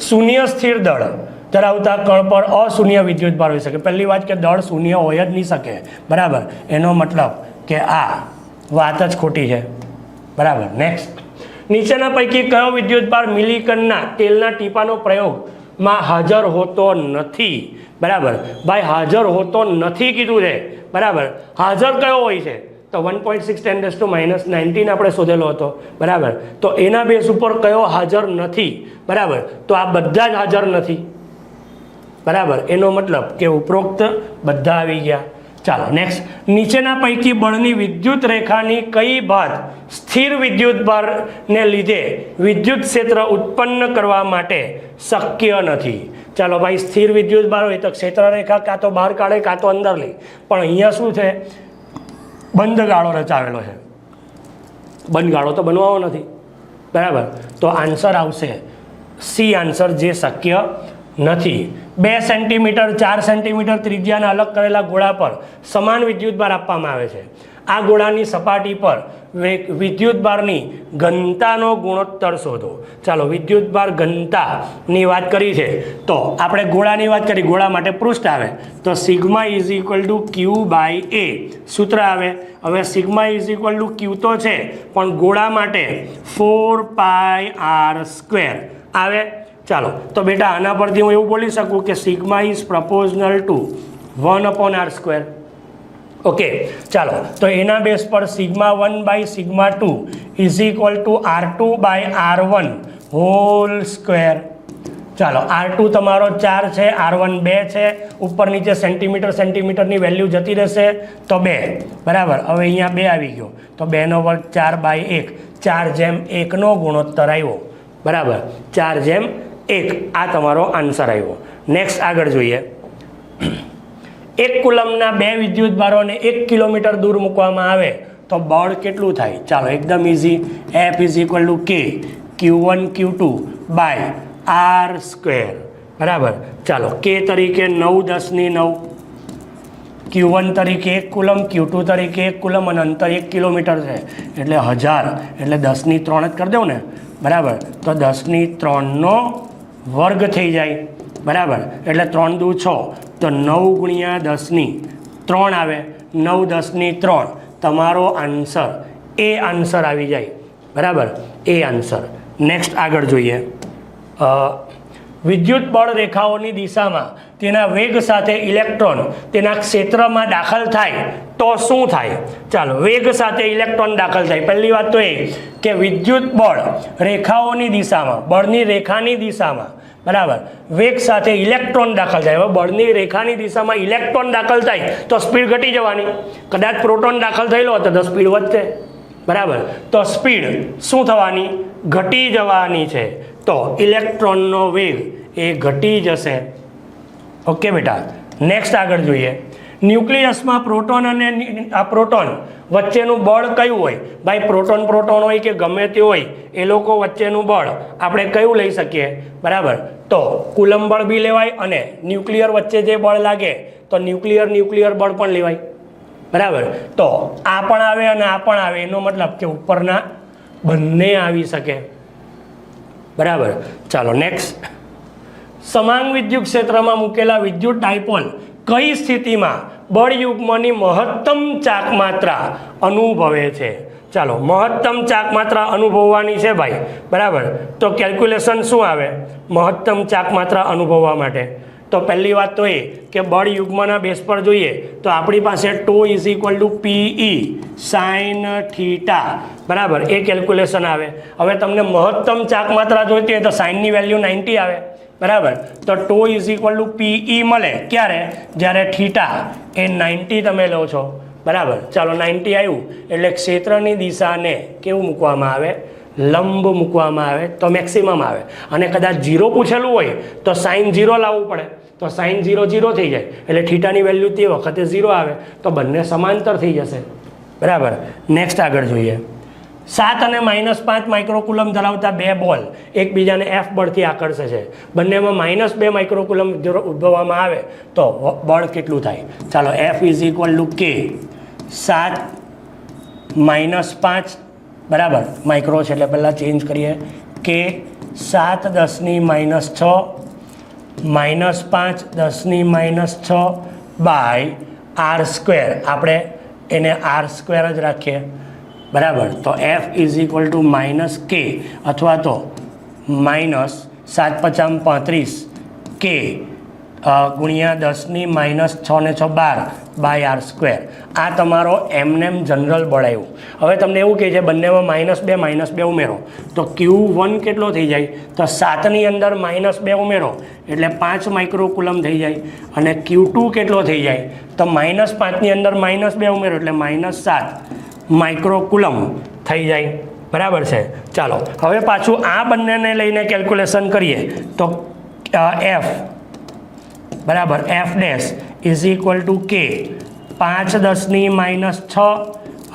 Speaker 1: શૂન્ય સ્થિર દળ ધરાવતા કણ પર અશૂન્ય વિદ્યુતભાર હોઈ શકે. પહેલી વાત કે દળ શૂન્ય હોય જ નહીં શકે બરાબર, એનો મતલબ કે આ વાત જ ખોટી છે બરાબર. નેક્સ્ટ. નીચેના પૈકી કયો વિદ્યુતભાર મિલિકનના તેલના ટીપાનો પ્રયોગમાં હાજર હોતો નથી બરાબર. ભાઈ હાજર હોતો નથી કીધું છે બરાબર. હાજર કયો હોય છે? તો 1.6 × 10⁻19 આપણે શોધેલો હતો બરાબર. તો એના બેઝ ઉપર કયો હાજર નથી બરાબર? તો આ બધા જ હાજર નથી બરાબર. એનો મતલબ કે ઉપરોક્ત બધા આવી ગયા. ચાલો નેક્સ્ટ. નીચેના પૈકી બળની વિદ્યુત રેખાની કઈ ભાત સ્થિર વિદ્યુતભારને લીધે વિદ્યુત ક્ષેત્ર ઉત્પન્ન કરવા માટે શક્ય નથી? ચાલો ભાઈ સ્થિર વિદ્યુતભાર હોય તો ક્ષેત્ર રેખા કાં તો બહાર કાઢે કાં તો અંદર લે, પણ અહીંયા શું છે? બંધ ગાળો રચાવેલો છે. બંધ ગાળો તો બનવાનો નથી બરાબર. તો આન્સર આવશે સી આન્સર, જે શક્ય નથી. 2 સેન્ટીમીટર 4 સેન્ટીમીટર ત્રિજ્યાના અલગ કરેલા ગોળા પર સમાન વિદ્યુતભાર આપવામાં આવે છે. આ ગોળાની સપાટી પર વિદ્યુતભારની ઘનતાનો ગુણોત્તર શોધો. ચાલો વિદ્યુતભાર ઘનતાની વાત કરી છે તો આપણે ગોળાની વાત કરી, ગોળા માટે પૃષ્ઠ આવે તો સિગ્મા = q/a સૂત્ર આવે. હવે સિગ્મા = q તો છે પણ ગોળા માટે 4πr² આવે. ચાલો તો બેટા આના પરથી હું એવું બોલી શકું કે sigma is proportional to 1/r². Okay, ચાલો તો એના બેઝ પર σ1/σ2 is equal to R2/R1 whole square. ચાલો R2 તમારો 4 છે, R1 2 છે, ઉપર નીચે સેન્ટીમીટરની વેલ્યુ જતી રહેશે તો 2, બરાબર. હવે અહીંયા 2 આવી ગયો તો 2 નો વર્ગ 4/1, 4:1 નો ગુણોત્તર આવ્યો, બરાબર. 4:1 આ તમારો આન્સર આવ્યો. નેક્સ્ટ આગળ જોઈએ. 1 કુલમના 2 વિદ્યુત ભારોને 1 કિલોમીટર દૂર મૂકવામાં આવે તો બળ કેટલું થાય? ચાલો એકદમ easy. F is equal to K Q1 Q2 by R², બરાબર. ચાલો K તરીકે 9 × 10⁹, Q1 તરીકે 1 કુલમ, Q2 તરીકે 1 કુલમ અને અંતર 1 કિલોમીટર છે એટલે 1000 એટલે 10⁻³ જ કરી દઉં ને, બરાબર. તો 10⁻³ નો વર્ગ થઈ જાય, બરાબર. એટલે 3 દુ 6 તો 9 × 10⁻³ આવે. 9 10⁻³ તમારો આન્સર એ આન્સર આવી જાય, બરાબર. એ આન્સર. નેક્સ્ટ આગળ જોઈએ. વિદ્યુત બળ રેખાઓની દિશામાં તેના વેગ સાથે ઇલેક્ટ્રોન તેના ક્ષેત્રમાં દાખલ થાય તો શું થાય? ચાલો, વેગ સાથે ઇલેક્ટ્રોન દાખલ થાય. પહેલી વાત તો એ કે વિદ્યુત બળ રેખાઓની દિશામાં, બળની રેખાની દિશામાં, બરાબર, વેગ સાથે ઇલેક્ટ્રોન દાખલ થાય. હવે બળની રેખાની દિશામાં ઇલેક્ટ્રોન દાખલ થાય તો સ્પીડ ઘટી જવાની. કદાચ પ્રોટોન દાખલ થયેલો હતો તો સ્પીડ વધશે, બરાબર. તો સ્પીડ શું થવાની? ઘટી જવાની છે. તો ઇલેક્ટ્રોનનો વેગ એ ઘટી જશે. ઓકે બેટા. નેક્સ્ટ આગળ જોઈએ. ન્યુક્લિયસમાં પ્રોટોન અને પ્રોટોન વચ્ચેનું બળ કયું હોય? ભાઈ પ્રોટોન હોય કે ગમે તે હોય, એ લોકો વચ્ચેનું બળ આપણે કયું લઈ શકીએ? બરાબર. તો કુલમ બળ બી લેવાય અને ન્યુક્લિયર વચ્ચે જે બળ લાગે તો ન્યુક્લિયર બળ પણ લેવાય, બરાબર. તો આ પણ આવે અને આ પણ આવે, એનો મતલબ કે ઉપરના બંને આવી શકે, બરાબર. ચાલો નેક્સ્ટ. સમાન વિદ્યુત ક્ષેત્રમાં મૂકેલા વિદ્યુત ડાયપોલ કઈ સ્થિતિમાં બળયુગ્મની મહત્તમ ચાક માત્રા અનુભવે છે? ચાલો, મહત્તમ ચાક માત્રા અનુભવવાની છે ભાઈ, બરાબર. તો કેલ્ક્યુલેશન શું આવે મહત્તમ ચાક માત્રા અનુભવવા માટે? તો પહેલી વાત તો એ કે બળ યુગ્મના બેઝ પર જોઈએ તો આપણી પાસે τ is equal to PE sin θ, બરાબર. એ કેલ્ક્યુલેશન આવે. હવે તમને મહત્તમ ચાક માત્રા જોઈતી હોય તો સાઇનની વેલ્યુ 90 આવે, બરાબર. તો τ ઇઝ ઇક્વલ ટુ PE મળે ક્યારે? જ્યારે θ એ 90 તમે લો છો, બરાબર. ચાલો 90 આવ્યું એટલે ક્ષેત્રની દિશાને કેવું મૂકવામાં આવે? લંબ મૂકવામાં આવે તો મેક્સિમમ આવે. અને કદાચ 0 પૂછેલું હોય તો સાઇન 0 લાવવું પડે, તો સાઇન 0 0 થઈ જાય એટલે થીટાની વેલ્યુ તે વખતે 0 આવે. તો બંને સમાંતર થઈ જશે, બરાબર. નેક્સ્ટ આગળ જોઈએ. 7 અને -5 માઇક્રોકુલમ ધરાવતા 2 બોલ એકબીજાને F બળથી આકર્ષે છે. બંનેમાં -2 માઇક્રોકુલમ ઉદ્ભવવામાં આવે તો બળ કેટલું થાય? ચાલો, F is equal to K 7 -5, બરાબર. માઇક્રો છે એટલે પહેલાં ચેન્જ કરીએ. K 7 10⁻⁶ -5 10⁻⁶ by R². આપણે એને R² જ રાખીએ, બરાબર. તો F is equal to -K અથવા તો -7 × 5 = 35 K ગુણ્યા 10⁻⁶ ને 6 12 બાય R². આ તમારો એમનેમ જનરલ બળ આવ્યું. હવે તમને એવું કહે છે બંનેમાં -2 ઉમેરો તો Q1 કેટલો થઈ જાય? તો 7ની અંદર -2 ઉમેરો એટલે 5 માઇક્રોકુલમ થઈ જાય. અને Q2 કેટલો થઈ જાય? તો -5ની અંદર -2 ઉમેરો એટલે -7 માઇક્રોકુલમ થઈ જાય, બરાબર છે. ચાલો હવે પાછું આ બંનેને લઈને કેલ્ક્યુલેશન કરીએ તો F, બરાબર, F dash is equal to K 5 10⁻⁶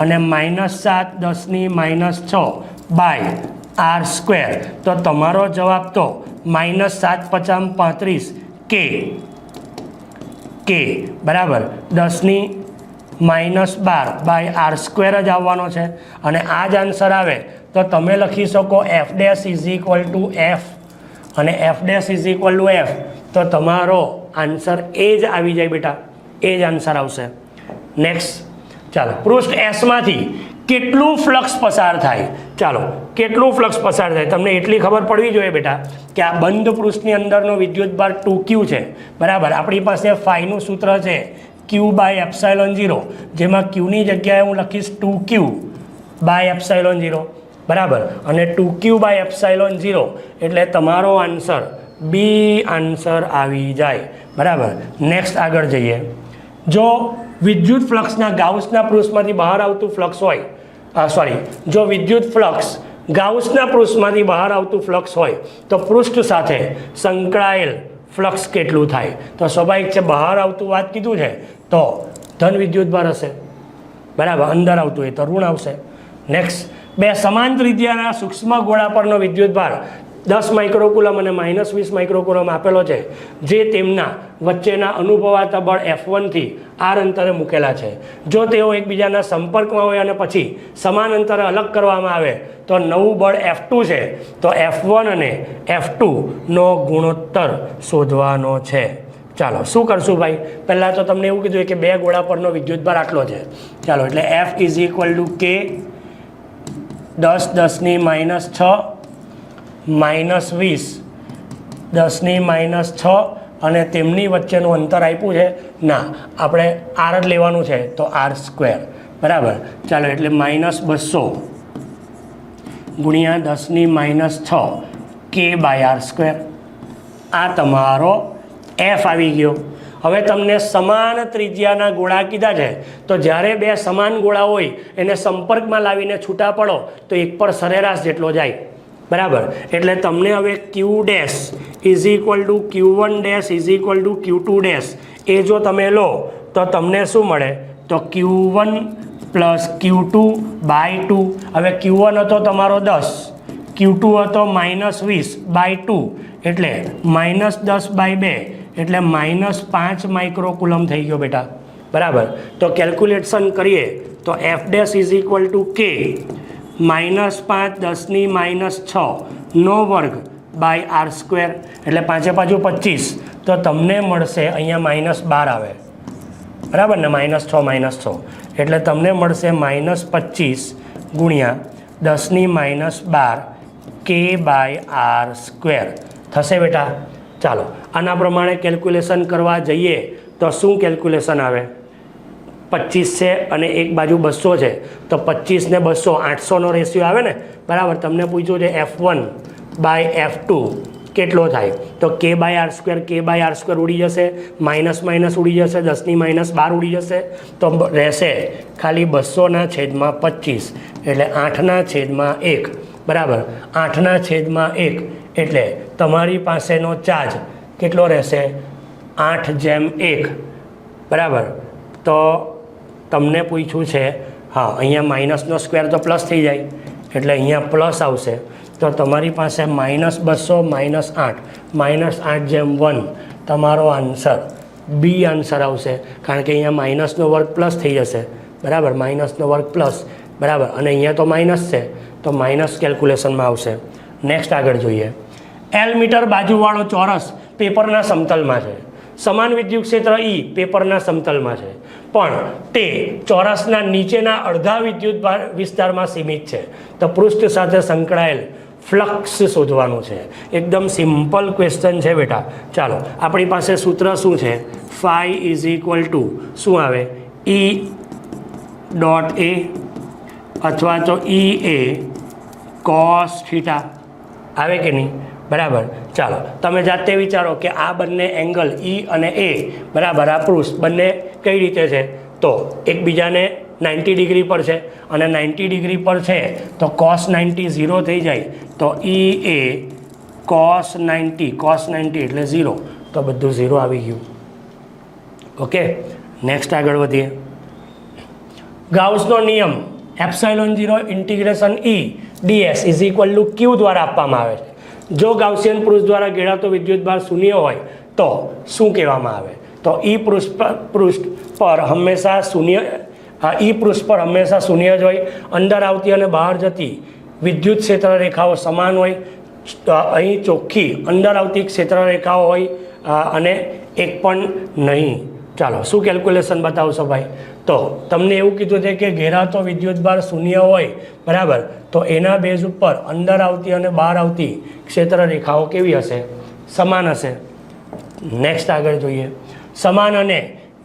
Speaker 1: અને -7 10⁻⁶ બાય R². તો તમારો જવાબ તો -7 × 5 = 35 K, બરાબર, 10⁻12 બાય R² જ આવવાનો છે. અને આ જ આન્સર આવે તો તમે લખી શકો F dash is equal two F અને F dash is equal two F. તો તમારો આન્સર એ જ આવી જાય બેટા, એ જ આન્સર આવશે. નેક્સ્ટ. ચાલો, પૃષ્ઠ એસમાંથી કેટલું ફ્લક્સ પસાર થાય? ચાલો, કેટલું ફ્લક્સ પસાર થાય તમને એટલી ખબર પડવી જોઈએ બેટા કે આ બંધ પૃષ્ઠની અંદરનો વિદ્યુતભાર 2Q છે, બરાબર. આપણી પાસે ફાઈનું સૂત્ર છે ક્યુ બાય એપ્સાઇલોન 0, જેમાં ક્યુની જગ્યાએ હું લખીશ 2q બાય એપ્સાઇલોન 0, બરાબર. અને 2q બાય એપ્સાઇલોન 0 એટલે તમારો આન્સર બી આન્સર આવી જાય, બરાબર. નેક્સ્ટ આગળ જઈએ. જો વિદ્યુત ફ્લક્સના ગાઉસના પૃષ્ઠમાંથી બહાર આવતું ફ્લક્સ હોય, જો વિદ્યુત ફ્લક્સ ગાઉસના પૃષ્ઠમાંથી બહાર આવતું ફ્લક્સ હોય તો પૃષ્ઠ સાથે સંકળાયેલ ફ્લક્સ કેટલું થાય? તો સ્વાભાવિક છે, બહાર આવતું વાત કીધું છે તો ધન વિદ્યુતભાર હશે, બરાબર. અંદર આવતું હોય તો ઋણ આવશે. નેક્સ્ટ, બે સમાન ત્રિજ્યાના સૂક્ષ્મ ગોળા પરનો વિદ્યુતભાર 10 માઇક્રોકુલમ અને -20 માઇક્રોકુલમ આપેલો છે, જે તેમના વચ્ચેના અનુભવાતા બળ F1 થી r અંતરે મૂકેલા છે. જો તેઓ એકબીજાના સંપર્કમાં હોય અને પછી સમાન અંતરે અલગ કરવામાં આવે તો નવું બળ F2 છે. તો F1 અને F2 નો ગુણોત્તર શોધવાનો છે. ચાલો શું કરશું ભાઈ? પહેલાં તો તમને એવું કીધું કે બે ગોળા પરનો વિદ્યુતભાર આટલો છે. ચાલો, એટલે F = K 10 10 - 6 -20 10 - 6 અને તેમની વચ્ચેનું અંતર આપ્યું છે ના, આપણે r જ લેવાનું છે તો r², બરાબર. ચાલો, એટલે -200 ગુણ્યા 10 - 6 k/r². આ તમારો F આવી ગયો. હવે તમને સમાન ત્રિજ્યાના ગોળા કીધા છે, તો જ્યારે બે સમાન ગોળા હોય એને સંપર્કમાં લાવીને છૂટા પડો તો એક પર સરેરાશ જેટલો જાય, બરાબર. એટલે તમને હવે Q' = Q1' = Q2' એ જો તમે લો તો તમને શું મળે? તો Q1 + Q2/2. હવે Q1 હતો તમારો 10, Q2 હતો -20/2 એટલે -10/2 એટલે -5 માઇક્રોકુલમ થઈ ગયો બેટા, બરાબર. તો કેલ્ક્યુલેશન કરીએ તો F' = K -5 10 - 6 નો વર્ગ બાય r², એટલે 5 × 5 = 25. તો તમને મળશે, અહીંયા -12 આવે, બરાબર ને, -6 - 6 એટલે તમને મળશે -25 ગુણ્યા 10 - 12 k/r² થશે બેટા. ચાલો, આના પ્રમાણે કેલ્ક્યુલેશન કરવા જઈએ તો શું કેલ્ક્યુલેશન આવે? 25 છે અને એક બાજુ 200 છે, તો 25 ને 200 800નો રેશિયો આવે ને, બરાબર. તમને પૂછ્યું છે F1/F2 કેટલો થાય? તો k/r², k/r² ઉડી જશે, માઇનસ ઉડી જશે, 10 - 12 ઉડી જશે, તો રહેશે ખાલી 200/25 એટલે 8/1, બરાબર. 8/1 એટલે તમારી પાસેનો ચાર્જ કેટલો રહેશે? 8/1, બરાબર. તો તમને પૂછ્યું છે, હા, અહીંયા માઇનસનો સ્ક્વેર તો પ્લસ થઈ જાય એટલે અહીંયા પ્લસ આવશે. તો તમારી પાસે -200 - 8 -8/1 તમારો આન્સર બી આન્સર આવશે, કારણ કે અહીંયા માઇનસનો વર્ગ પ્લસ થઈ જશે, બરાબર. માઇનસનો વર્ગ પ્લસ, બરાબર. અને અહીંયા તો માઇનસ છે તો માઇનસ કેલ્ક્યુલેશનમાં આવશે. નેક્સ્ટ આગળ જોઈએ. L મીટર બાજુવાળો ચોરસ પેપરના સમતલમાં છે. સમાન વિદ્યુત ક્ષેત્ર E પેપરના સમતલમાં છે, પણ તે ચોરસના નીચેના અડધા વિદ્યુત વિસ્તારમાં સીમિત છે. તો પૃષ્ઠ સાથે સંકળાયેલ ફ્લક્સ શોધવાનું છે. એકદમ સિમ્પલ ક્વેશ્ચન છે બેટા. ચાલો, આપણી પાસે સૂત્ર શું છે? ∅ = શું આવે? E.A અથવા તો EA cos θ આવે કે નહીં? બરાબર. ચાલો, તમે જાતે વિચારો કે આ બંને એંગલ E અને A, બરાબર, આ પૃષ્ઠ બંને કઈ રીતે છે? તો એકબીજાને 90 ડિગ્રી પર છે, અને 90 ડિગ્રી પર છે તો cos 90 0 થઈ જાય, તો EA cos 90 એટલે 0, તો બધું 0 આવી ગયું. ઓકે, નેક્સ્ટ આગળ વધીએ. ગાઉસનો નિયમ ε0 ∫ E ds = Q દ્વારા આપવામાં આવે છે. જો ગાઉસિયન પૃષ્ઠ દ્વારા ઘેરાતો વિદ્યુતભાર શૂન્ય હોય તો શું કહેવામાં આવે? તો પૃષ્ઠ પર હંમેશા શૂન્ય જ હોય. અંદર આવતી અને બહાર જતી વિદ્યુત ક્ષેત્ર રેખાઓ સમાન હોય. અહીં ચોખ્ખી અંદર આવતી ક્ષેત્ર રેખાઓ હોય અને એક પણ નહીં. ચાલો, શું કેલ્ક્યુલેશન બતાવશો ભાઈ? તો તમને એવું કીધું છે કે ઘેરાતો વિદ્યુતભાર શૂન્ય હોય, બરાબર, તો એના બેઝ ઉપર અંદર આવતી અને બહાર આવતી ક્ષેત્ર રેખાઓ કેવી હશે? સમાન હશે. નેક્સ્ટ આગળ જોઈએ. સમાન અને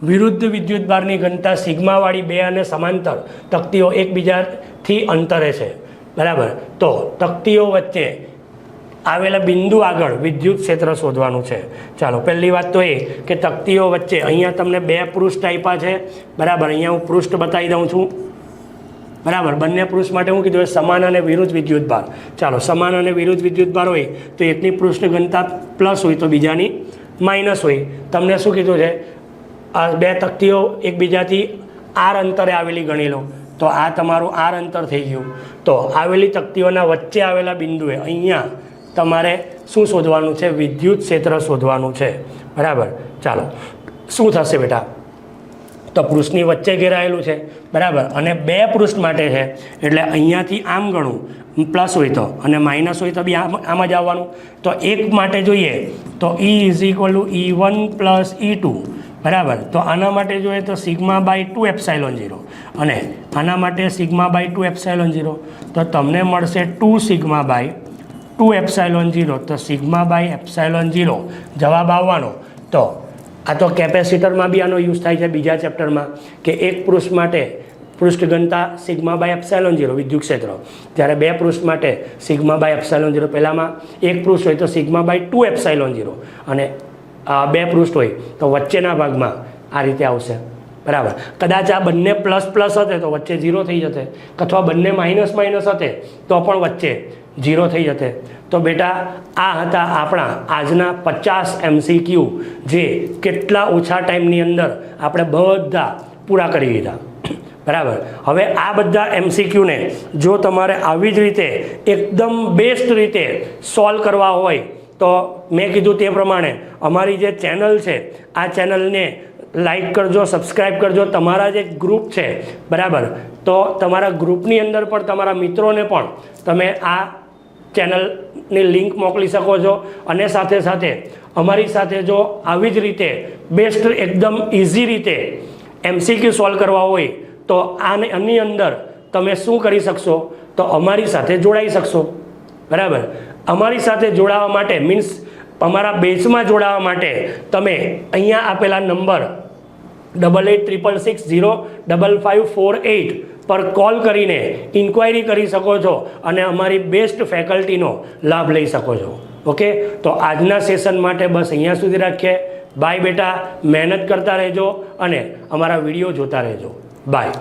Speaker 1: વિરુદ્ધ વિદ્યુતભારની ઘનતા સિગ્માવાળી બે અને સમાંતર તકતીઓ એકબીજાથી અંતરે છે, બરાબર. તો તકતીઓ વચ્ચે આવેલા બિંદુ આગળ વિદ્યુત ક્ષેત્ર શોધવાનું છે. ચાલો, પહેલી વાત તો એ કે તકતીઓ વચ્ચે અહીંયા તમને બે પૃષ્ઠ આપ્યા છે, બરાબર. અહીંયા હું પૃષ્ઠ બતાવી દઉં છું, બરાબર. બંને પૃષ્ઠ માટે હું કીધું સમાન અને વિરુદ્ધ વિદ્યુતભાર. ચાલો, સમાન અને વિરુદ્ધ વિદ્યુતભાર હોય તો એકની પૃષ્ઠ ઘનતા પ્લસ હોય તો બીજાની માઇનસ હોય. તમને શું કીધું છે? આ બે તકતીઓ એકબીજાથી આર અંતરે આવેલી ગણી લો, તો આ તમારું આર અંતર થઈ ગયું. તો આવેલી તકતીઓના વચ્ચે આવેલા બિંદુએ અહીંયા તમારે શું શોધવાનું છે? વિદ્યુત ક્ષેત્ર શોધવાનું છે, બરાબર. ચાલો, શું થશે બેટા? તો પૃષ્ઠની વચ્ચે ઘેરાયેલું છે, બરાબર. અને બે પૃષ્ઠ માટે છે એટલે અહીંયાથી આમ ગણું પ્લસ હોય તો, અને માઇનસ હોય તો બી આમ જ આવવાનું. તો એક માટે જોઈએ તો E = E1 + E2, બરાબર. તો આના માટે જોઈએ તો σ/2 ε0, અને આના માટે σ/2 ε0. તો તમને મળશે 2σ/2 ε0. તો σ/ε0 જવાબ આવવાનો. તો આ તો કેપેસિટરમાં બી આનો યુઝ થાય છે બીજા ચેપ્ટરમાં, કે એક પૃષ્ઠ માટે પૃષ્ઠ ઘનતા σ/ε0 વિદ્યુત ક્ષેત્ર, જ્યારે બે પૃષ્ઠ માટે σ/ε0. પહેલામાં એક પૃષ્ઠ હોય તો σ/2 ε0, અને બે પૃષ્ઠ હોય તો વચ્ચેના ભાગમાં આ રીતે આવશે, બરાબર. કદાચ આ બંને પ્લસ પ્લસ હતે તો વચ્ચે 0 થઈ જશે, અથવા બંને માઇનસ માઇનસ હતે તો પણ વચ્ચે 0 થઈ જશે. તો બેટા આ હતા આપણા આજના 50 MCQ, જે કેટલા ઓછા ટાઈમની અંદર આપણે બધા પૂરા કરી દીધા, બરાબર. હવે આ બધા MCQને જો તમારે આવી જ રીતે એકદમ બેસ્ટ રીતે સોલ્વ કરવા હોય તો મેં કીધું તે પ્રમાણે અમારી જે ચેનલ છે આ ચેનલને લાઈક કરજો, સબસ્ક્રાઈબ કરજો. તમારા જે ગ્રુપ છે, બરાબર, તો તમારા ગ્રુપની અંદર પણ તમારા મિત્રોને પણ તમે આ ચેનલની લિંક મોકલી શકો છો. અને સાથે સાથે અમારી સાથે જો આવી જ રીતે બેસ્ટ એકદમ ઇઝી રીતે MCQ સોલ્વ કરવા હોય તો આની અંદર તમે શું કરી શકશો? તો અમારી સાથે જોડાઈ શકશો, બરાબર. અમારી સાથે જોડાવા માટે મીન્સ અમારા બેચમાં જોડાવા માટે તમે અહીંયા આપેલા નંબર 8866605548 પર કોલ કરીને ઇન્ક્વાયરી કરી શકો છો અને અમારી બેસ્ટ ફેકલ્ટીનો લાભ લઈ શકો છો. ઓકે, તો આજના સેશન માટે બસ અહીંયા સુધી રાખીએ. બાય બેટા, મહેનત કરતા રહેજો અને અમારા વિડીયો જોતા રહેજો. બાય.